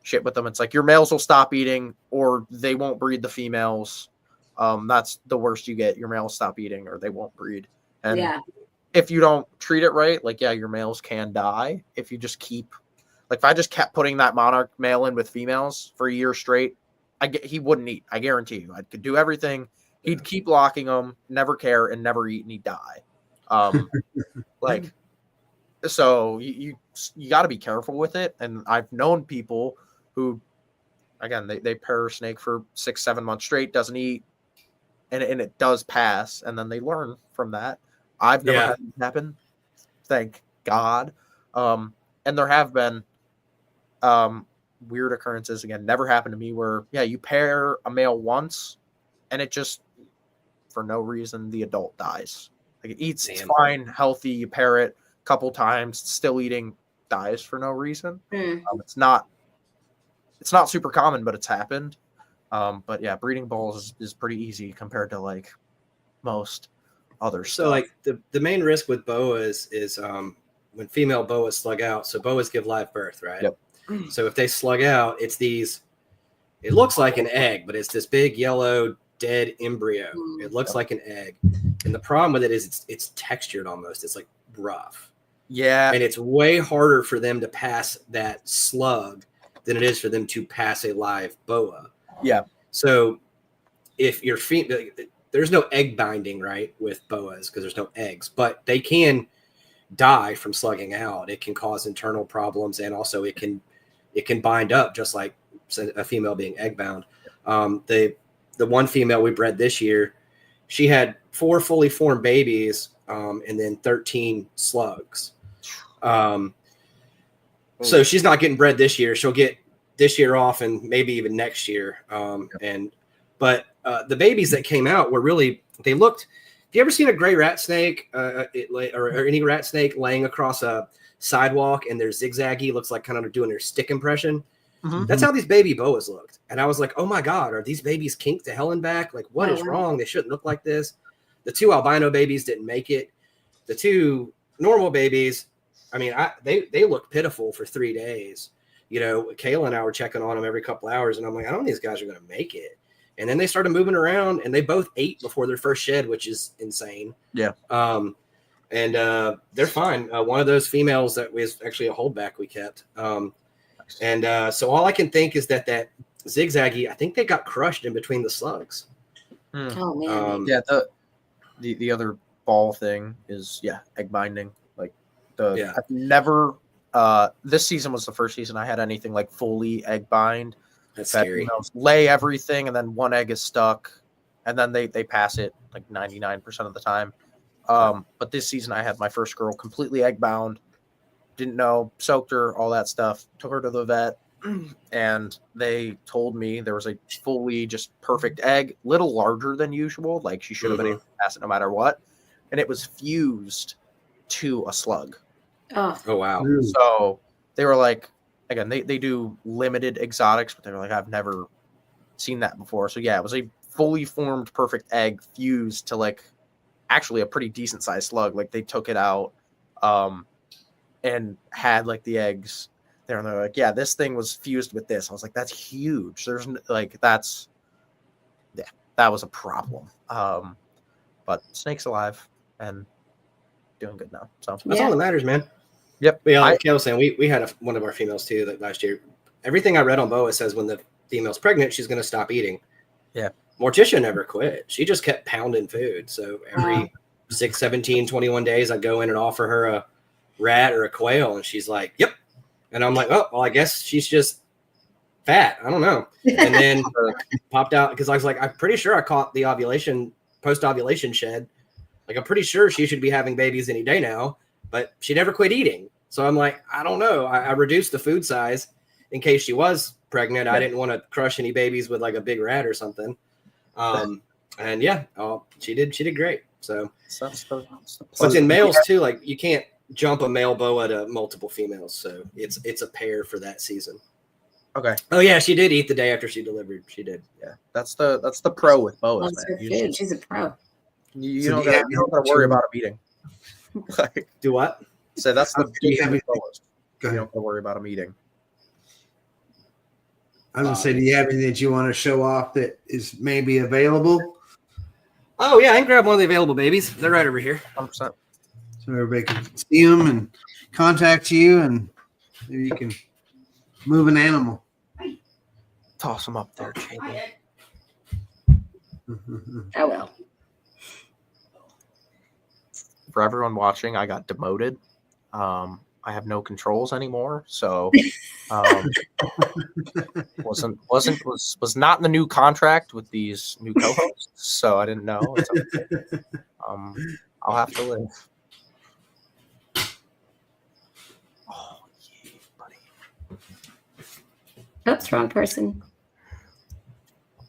Speaker 3: shit with them. It's like your males will stop eating or they won't breed the females. That's the worst you get. Your males stop eating or they won't breed. And
Speaker 4: Yeah.
Speaker 3: if you don't treat it right, like, yeah, your males can die. If you just keep, like, if I just kept putting that monarch male in with females for a year straight, he wouldn't eat. I guarantee you. I could do everything. He'd keep locking them, never care, and never eat, and he'd die. Like, so you got to be careful with it. And I've known people who, again, they pair a snake for 6-7 months straight, doesn't eat, and it does pass, and then they learn from that. I've never had it happen, thank God. And there have been weird occurrences, again, never happened to me, where you pair a male once and it just, for no reason, the adult dies. Like, it eats, it's fine, healthy, you pair it a couple times, still eating, dies for no reason. It's not super common, but it's happened. But yeah, breeding balls is pretty easy compared to like most other stuff.
Speaker 5: So like the main risk with boas is when female boas slug out. So boas give live birth, right?
Speaker 3: Yep.
Speaker 5: So if they slug out, it looks like an egg, but it's this big yellow dead embryo. It looks like an egg. And the problem with it is it's textured almost. It's like rough.
Speaker 3: Yeah.
Speaker 5: And it's way harder for them to pass that slug than it is for them to pass a live boa.
Speaker 3: Yeah.
Speaker 5: So if your there's no egg binding, right, with boas because there's no eggs, but they can die from slugging out. It can cause internal problems, and also it can bind up just like a female being egg bound. The one female we bred this year, she had 4 fully formed babies, and then 13 slugs. So she's not getting bred this year. She'll get this year off and maybe even next year. But the babies that came out were really, they looked, have you ever seen a gray rat snake or any rat snake laying across a sidewalk and they're zigzaggy, looks like kind of doing their stick impression?
Speaker 3: Mm-hmm.
Speaker 5: That's how these baby boas looked. And I was like, oh my God, are these babies kinked to hell and back? Like, what is wrong? They shouldn't look like this. The 2 albino babies didn't make it. The 2 normal babies, I mean, they look pitiful for 3 days. You know, Kayla and I were checking on them every couple hours, and I'm like, I don't think these guys are going to make it. And then they started moving around, and they both ate before their first shed, which is insane.
Speaker 3: Yeah.
Speaker 5: And they're fine. One of those females that was actually a holdback we kept. So all I can think is that zigzaggy, I think they got crushed in between the slugs.
Speaker 4: Oh man.
Speaker 3: Yeah. The other ball thing is egg binding. Like I've never. This season was the first season I had anything like fully egg bind.
Speaker 5: That's scary.
Speaker 3: Lay everything, and then one egg is stuck, and then they pass it like 99% of the time. But this season I had my first girl completely egg bound. Didn't know, soaked her, all that stuff. Took her to the vet, and they told me there was a fully just perfect egg, little larger than usual. Like she should have been able to pass it no matter what, and it was fused to a slug.
Speaker 4: Oh
Speaker 5: wow.
Speaker 3: So they were like, again, they do limited exotics, but they were like, I've never seen that before. So yeah, it was a fully formed perfect egg fused to like actually a pretty decent sized slug. Like they took it out and had like the eggs there, and they're like, yeah, this thing was fused with this. I was like, that's huge. There's like, that's that was a problem. But Snake's alive and doing good now. So
Speaker 5: That's all that matters, man.
Speaker 3: yep.
Speaker 5: But yeah, like Kale was saying, we had one of our females too that last year. Everything I read on Boa says when the female's pregnant, she's going to stop eating.
Speaker 3: Yeah.
Speaker 5: Morticia never quit. She just kept pounding food. So every 6, 17, 21 days, I'd go in and offer her a rat or a quail. And she's like, yep. And I'm like, oh, well, I guess she's just fat. I don't know. And then popped out because I was like, I'm pretty sure I caught the post-ovulation shed. Like, I'm pretty sure she should be having babies any day now, but she never quit eating. So I'm like, I don't know. I reduced the food size in case she was pregnant. Yeah. I didn't want to crush any babies with like a big rat or something. And yeah, she did great. So
Speaker 3: that's the
Speaker 5: but in males too, like you can't jump a male boa to multiple females. So it's a pair for that season.
Speaker 3: Okay.
Speaker 5: Oh yeah, she did eat the day after she delivered. She did.
Speaker 3: Yeah, that's the pro with boas, man.
Speaker 4: She's a pro.
Speaker 3: You don't gotta worry about them eating. Like,
Speaker 5: do what?
Speaker 3: So that's the beauty of boas.
Speaker 1: Go ahead.
Speaker 3: You don't have to worry about them eating.
Speaker 1: I was gonna say, do you have anything that you want to show off that is maybe available?
Speaker 5: Oh yeah, I can grab one of the available babies. They're right over here.
Speaker 3: 100%.
Speaker 1: So everybody can see them and contact you, and maybe you can move an animal.
Speaker 3: Toss them up there, Jamie.
Speaker 4: I will.
Speaker 3: For everyone watching, I got demoted. I have no controls anymore, so was not in the new contract with these new co-hosts, so I didn't know. It's okay. I'll have to live. Oh, yeah, buddy.
Speaker 4: Oops, wrong person.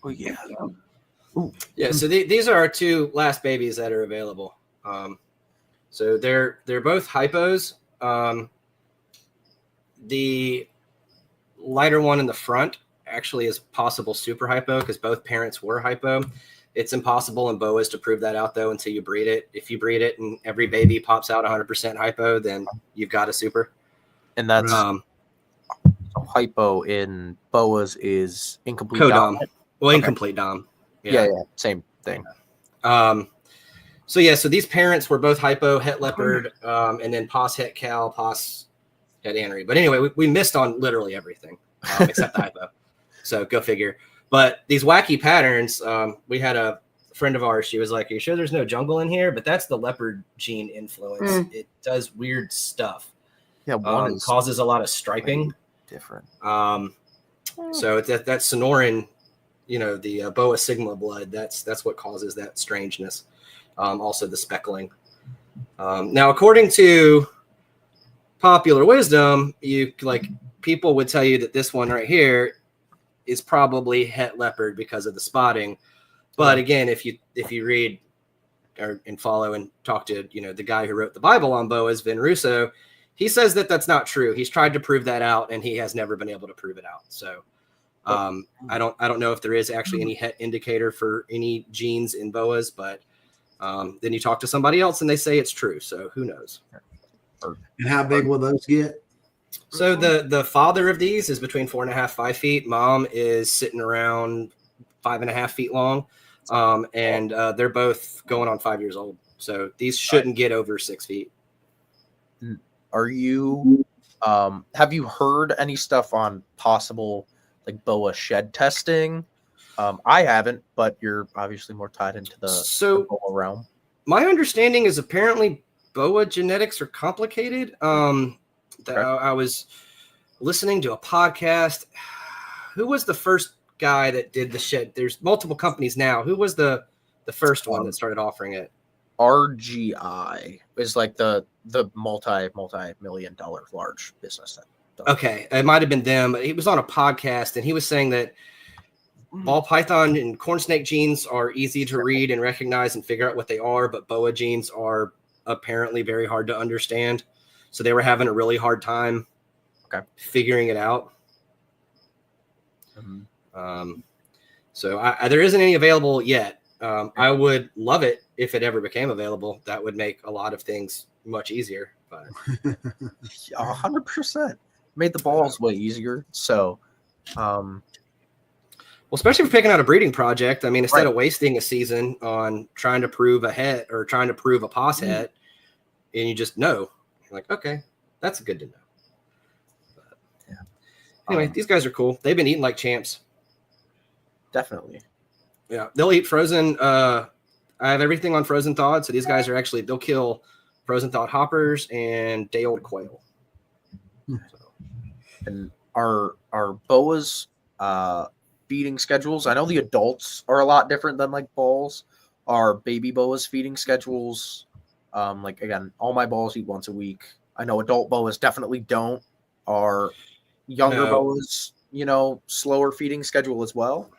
Speaker 3: Oh yeah.
Speaker 5: Ooh. Yeah. So these are our two last babies that are available. So they're both hypos. The lighter one in the front actually is possible super hypo because both parents were hypo. It's impossible in boas to prove that out though until you breed it. If you breed it and every baby pops out 100% hypo, then you've got a super.
Speaker 3: And that's hypo in boas is incomplete
Speaker 5: co-dom. Well, incomplete dom.
Speaker 3: Yeah, same thing.
Speaker 5: So these parents were both hypo, het leopard, and then pos het cal, pos het anery. But anyway, we missed on literally everything except the hypo. So go figure. But these wacky patterns, we had a friend of ours. She was like, "Are you sure there's no jungle in here?" But that's the leopard gene influence. It does weird stuff.
Speaker 3: Yeah, one
Speaker 5: causes a lot of striping.
Speaker 3: Different.
Speaker 5: So that Sonoran, the Boa Sigma blood. That's what causes that strangeness. Also the speckling. Now, according to popular wisdom, people would tell you that this one right here is probably het leopard because of the spotting. But again, if you read and follow and talk to the guy who wrote the Bible on boas, Vin Russo, he says that that's not true. He's tried to prove that out, and he has never been able to prove it out. So I don't know if there is actually any het indicator for any genes in boas, but then you talk to somebody else and they say it's true. So who knows?
Speaker 1: And how big will those get?
Speaker 5: So the father of these is between 4.5, 5 feet. Mom is sitting around 5.5 feet long. And they're both going on 5 years old. So these shouldn't get over 6 feet.
Speaker 3: Are you, have you heard any stuff on possible boa shed testing? I haven't, but you're obviously more tied into the boa realm.
Speaker 5: My understanding is apparently boa genetics are complicated. I was listening to a podcast. Who was the first guy that did the shed? There's multiple companies now. Who was the first one that started offering it?
Speaker 3: RGI is the multi-million-dollar large business.
Speaker 5: Okay, it might have been them. He was on a podcast and he was saying that ball python and corn snake genes are easy to read and recognize and figure out what they are, but boa genes are apparently very hard to understand. So they were having a really hard time figuring it out. So there isn't any available yet. I would love it if it ever became available. That would make a lot of things much easier. But
Speaker 3: 100% made the balls way easier. So,
Speaker 5: Well, especially for picking out a breeding project. I mean, instead of wasting a season on trying to prove a het or trying to prove a pos het, and you just know, you're like, okay, that's good to know. But, anyway, these guys are cool. They've been eating like champs.
Speaker 3: Definitely.
Speaker 5: Yeah, they'll eat frozen. I have everything on frozen thawed. So these guys are actually, they'll kill frozen thawed hoppers and day old quail.
Speaker 3: And our boas feeding schedules, I know the adults are a lot different than like balls. Our baby boas feeding schedules, like again, all my balls eat once a week. I know adult boas definitely don't. Our younger boas, you know, slower feeding schedule as well.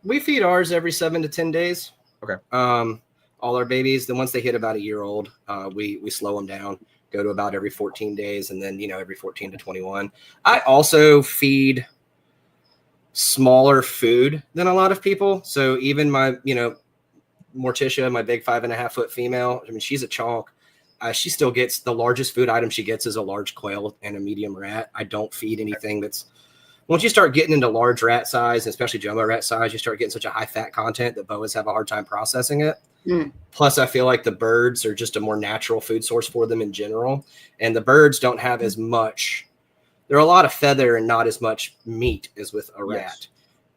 Speaker 5: We feed ours every 7 to 10 days.
Speaker 3: Okay.
Speaker 5: All our babies, then once they hit about a year old, we slow them down, go to about every 14 days, and then, you know, every 14 to 21. I also feed smaller food than a lot of people. So even my, you know, Morticia, my big 5.5 foot female, I mean, she's a chonk. She still gets the largest food item she gets is a large quail and a medium rat. I don't feed anything that's, once you start getting into large rat size, especially jumbo rat size, you start getting such a high fat content that boas have a hard time processing it. Plus, I feel like the birds are just a more natural food source for them in general. And the birds don't have as much, there are a lot of feather and not as much meat as with a rat.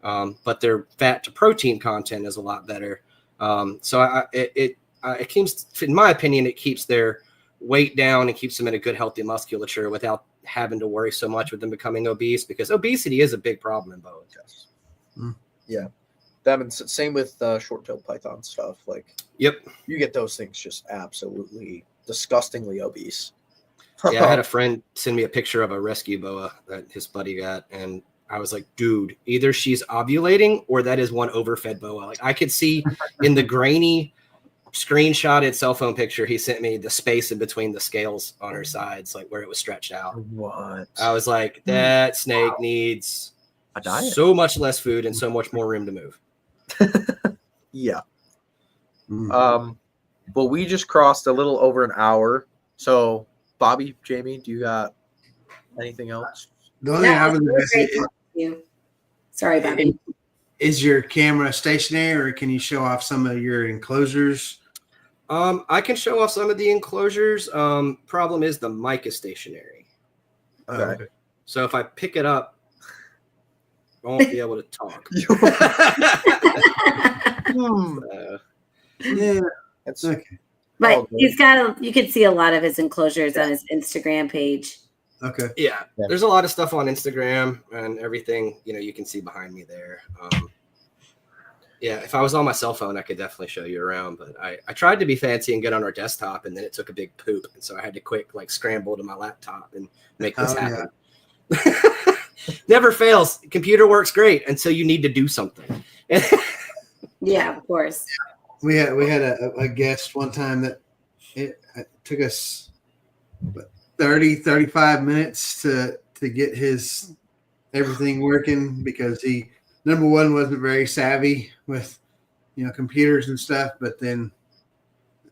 Speaker 5: But their fat to protein content is a lot better. So it keeps, in my opinion, it keeps their weight down and keeps them in a good, healthy musculature without having to worry so much with them becoming obese, because obesity is a big problem in boas.
Speaker 3: Yeah. That and same with short-tailed python stuff. Like,
Speaker 5: yep,
Speaker 3: you get those things just absolutely disgustingly obese.
Speaker 5: Yeah, I had a friend send me a picture of a rescue boa that his buddy got, and I was like, dude, either she's ovulating or that is one overfed boa. Like, I could see in the grainy screenshotted cell phone picture he sent me the space in between the scales on her sides, like where it was stretched out.
Speaker 3: What?
Speaker 5: I was like, that snake needs
Speaker 3: a diet,
Speaker 5: so much less food and so much more room to move.
Speaker 3: Yeah. Well, we just crossed a little over an hour. So, Bobby, Jamie, do you got anything else?
Speaker 1: The only thing I was going to say
Speaker 4: you. Sorry, Bobby.
Speaker 1: Is your camera stationary, or can you show off some of your enclosures?
Speaker 5: I can show off some of the enclosures. Problem is the mic is stationary.
Speaker 3: Okay.
Speaker 5: So if I pick it up, I won't be able to talk.
Speaker 1: Yeah,
Speaker 3: That's
Speaker 1: okay.
Speaker 4: But he's got you can see a lot of his enclosures on his Instagram page.
Speaker 1: Okay.
Speaker 5: Yeah, there's a lot of stuff on Instagram and everything, you know, you can see behind me there. Yeah, if I was on my cell phone, I could definitely show you around, but I tried to be fancy and get on our desktop, and then it took a big poop, and so I had to quick scramble to my laptop and make this happen. Yeah. Never fails. Computer works great until you need to do something.
Speaker 4: Yeah, of course.
Speaker 1: We had a guest one time that it took us 35 minutes to get his everything working, because he, number one, wasn't very savvy with, you know, computers and stuff, but then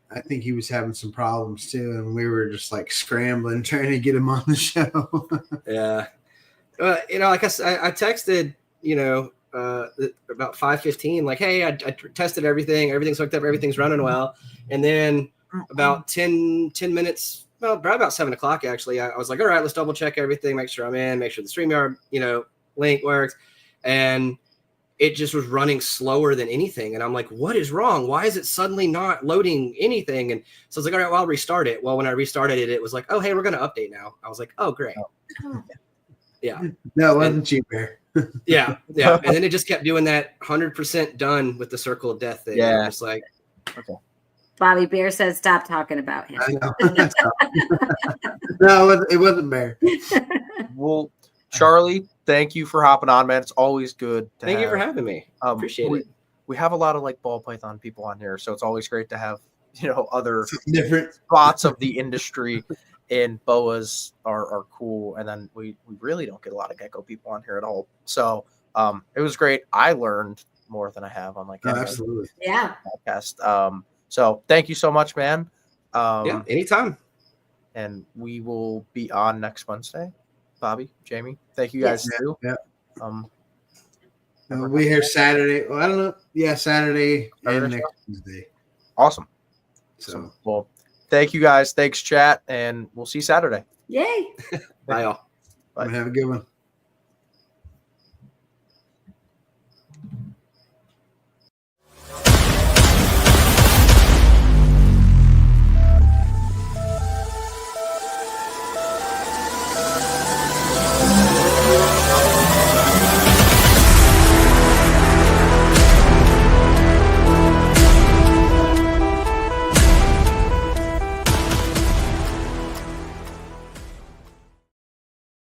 Speaker 1: I think he was having some problems too, and we were just like scrambling trying to get him on the show.
Speaker 5: Yeah. You know, like I texted, you know, about 5:15, like, hey, I tested everything's hooked up, everything's running well. And then about 10 minutes, well, probably about 7 o'clock, actually, I was like, all right, let's double check everything, make sure I'm in, make sure the StreamYard, you know, link works. And it just was running slower than anything. And I'm like, what is wrong? Why is it suddenly not loading anything? And so I was like, all right, well, I'll restart it. Well, when I restarted it, it was like, oh, hey, we're going to update now. I was like, oh, great. Yeah.
Speaker 1: No, it wasn't cheap, Bear.
Speaker 5: Yeah. And then it just kept doing that 100% done with the circle of death thing.
Speaker 3: Yeah.
Speaker 5: I'm just like,
Speaker 3: okay.
Speaker 4: Bobby Bear says stop talking about him.
Speaker 1: I know. No, it wasn't Bear.
Speaker 3: Well, Charlie, thank you for hopping on, man. It's always good.
Speaker 5: Thank you for having me. Appreciate it.
Speaker 3: We have a lot of like ball python people on here, so it's always great to have, you know, other
Speaker 1: different
Speaker 3: spots of the industry. And boas are cool, and then we really don't get a lot of gecko people on here at all. So it was great. I learned more than I have on like
Speaker 1: absolutely
Speaker 3: podcast. So thank you so much, man.
Speaker 5: Yeah, anytime.
Speaker 3: And we will be on next Wednesday. Bobby, Jamie, thank you guys too.
Speaker 1: Yeah. We here Saturday. Well, I don't know. Yeah, Saturday and
Speaker 3: Saturday
Speaker 1: next Tuesday.
Speaker 3: Awesome.
Speaker 1: So
Speaker 3: Well, thank you guys. Thanks, chat, and we'll see you Saturday.
Speaker 4: Yay.
Speaker 5: Bye, y'all.
Speaker 3: Bye.
Speaker 1: have a good one.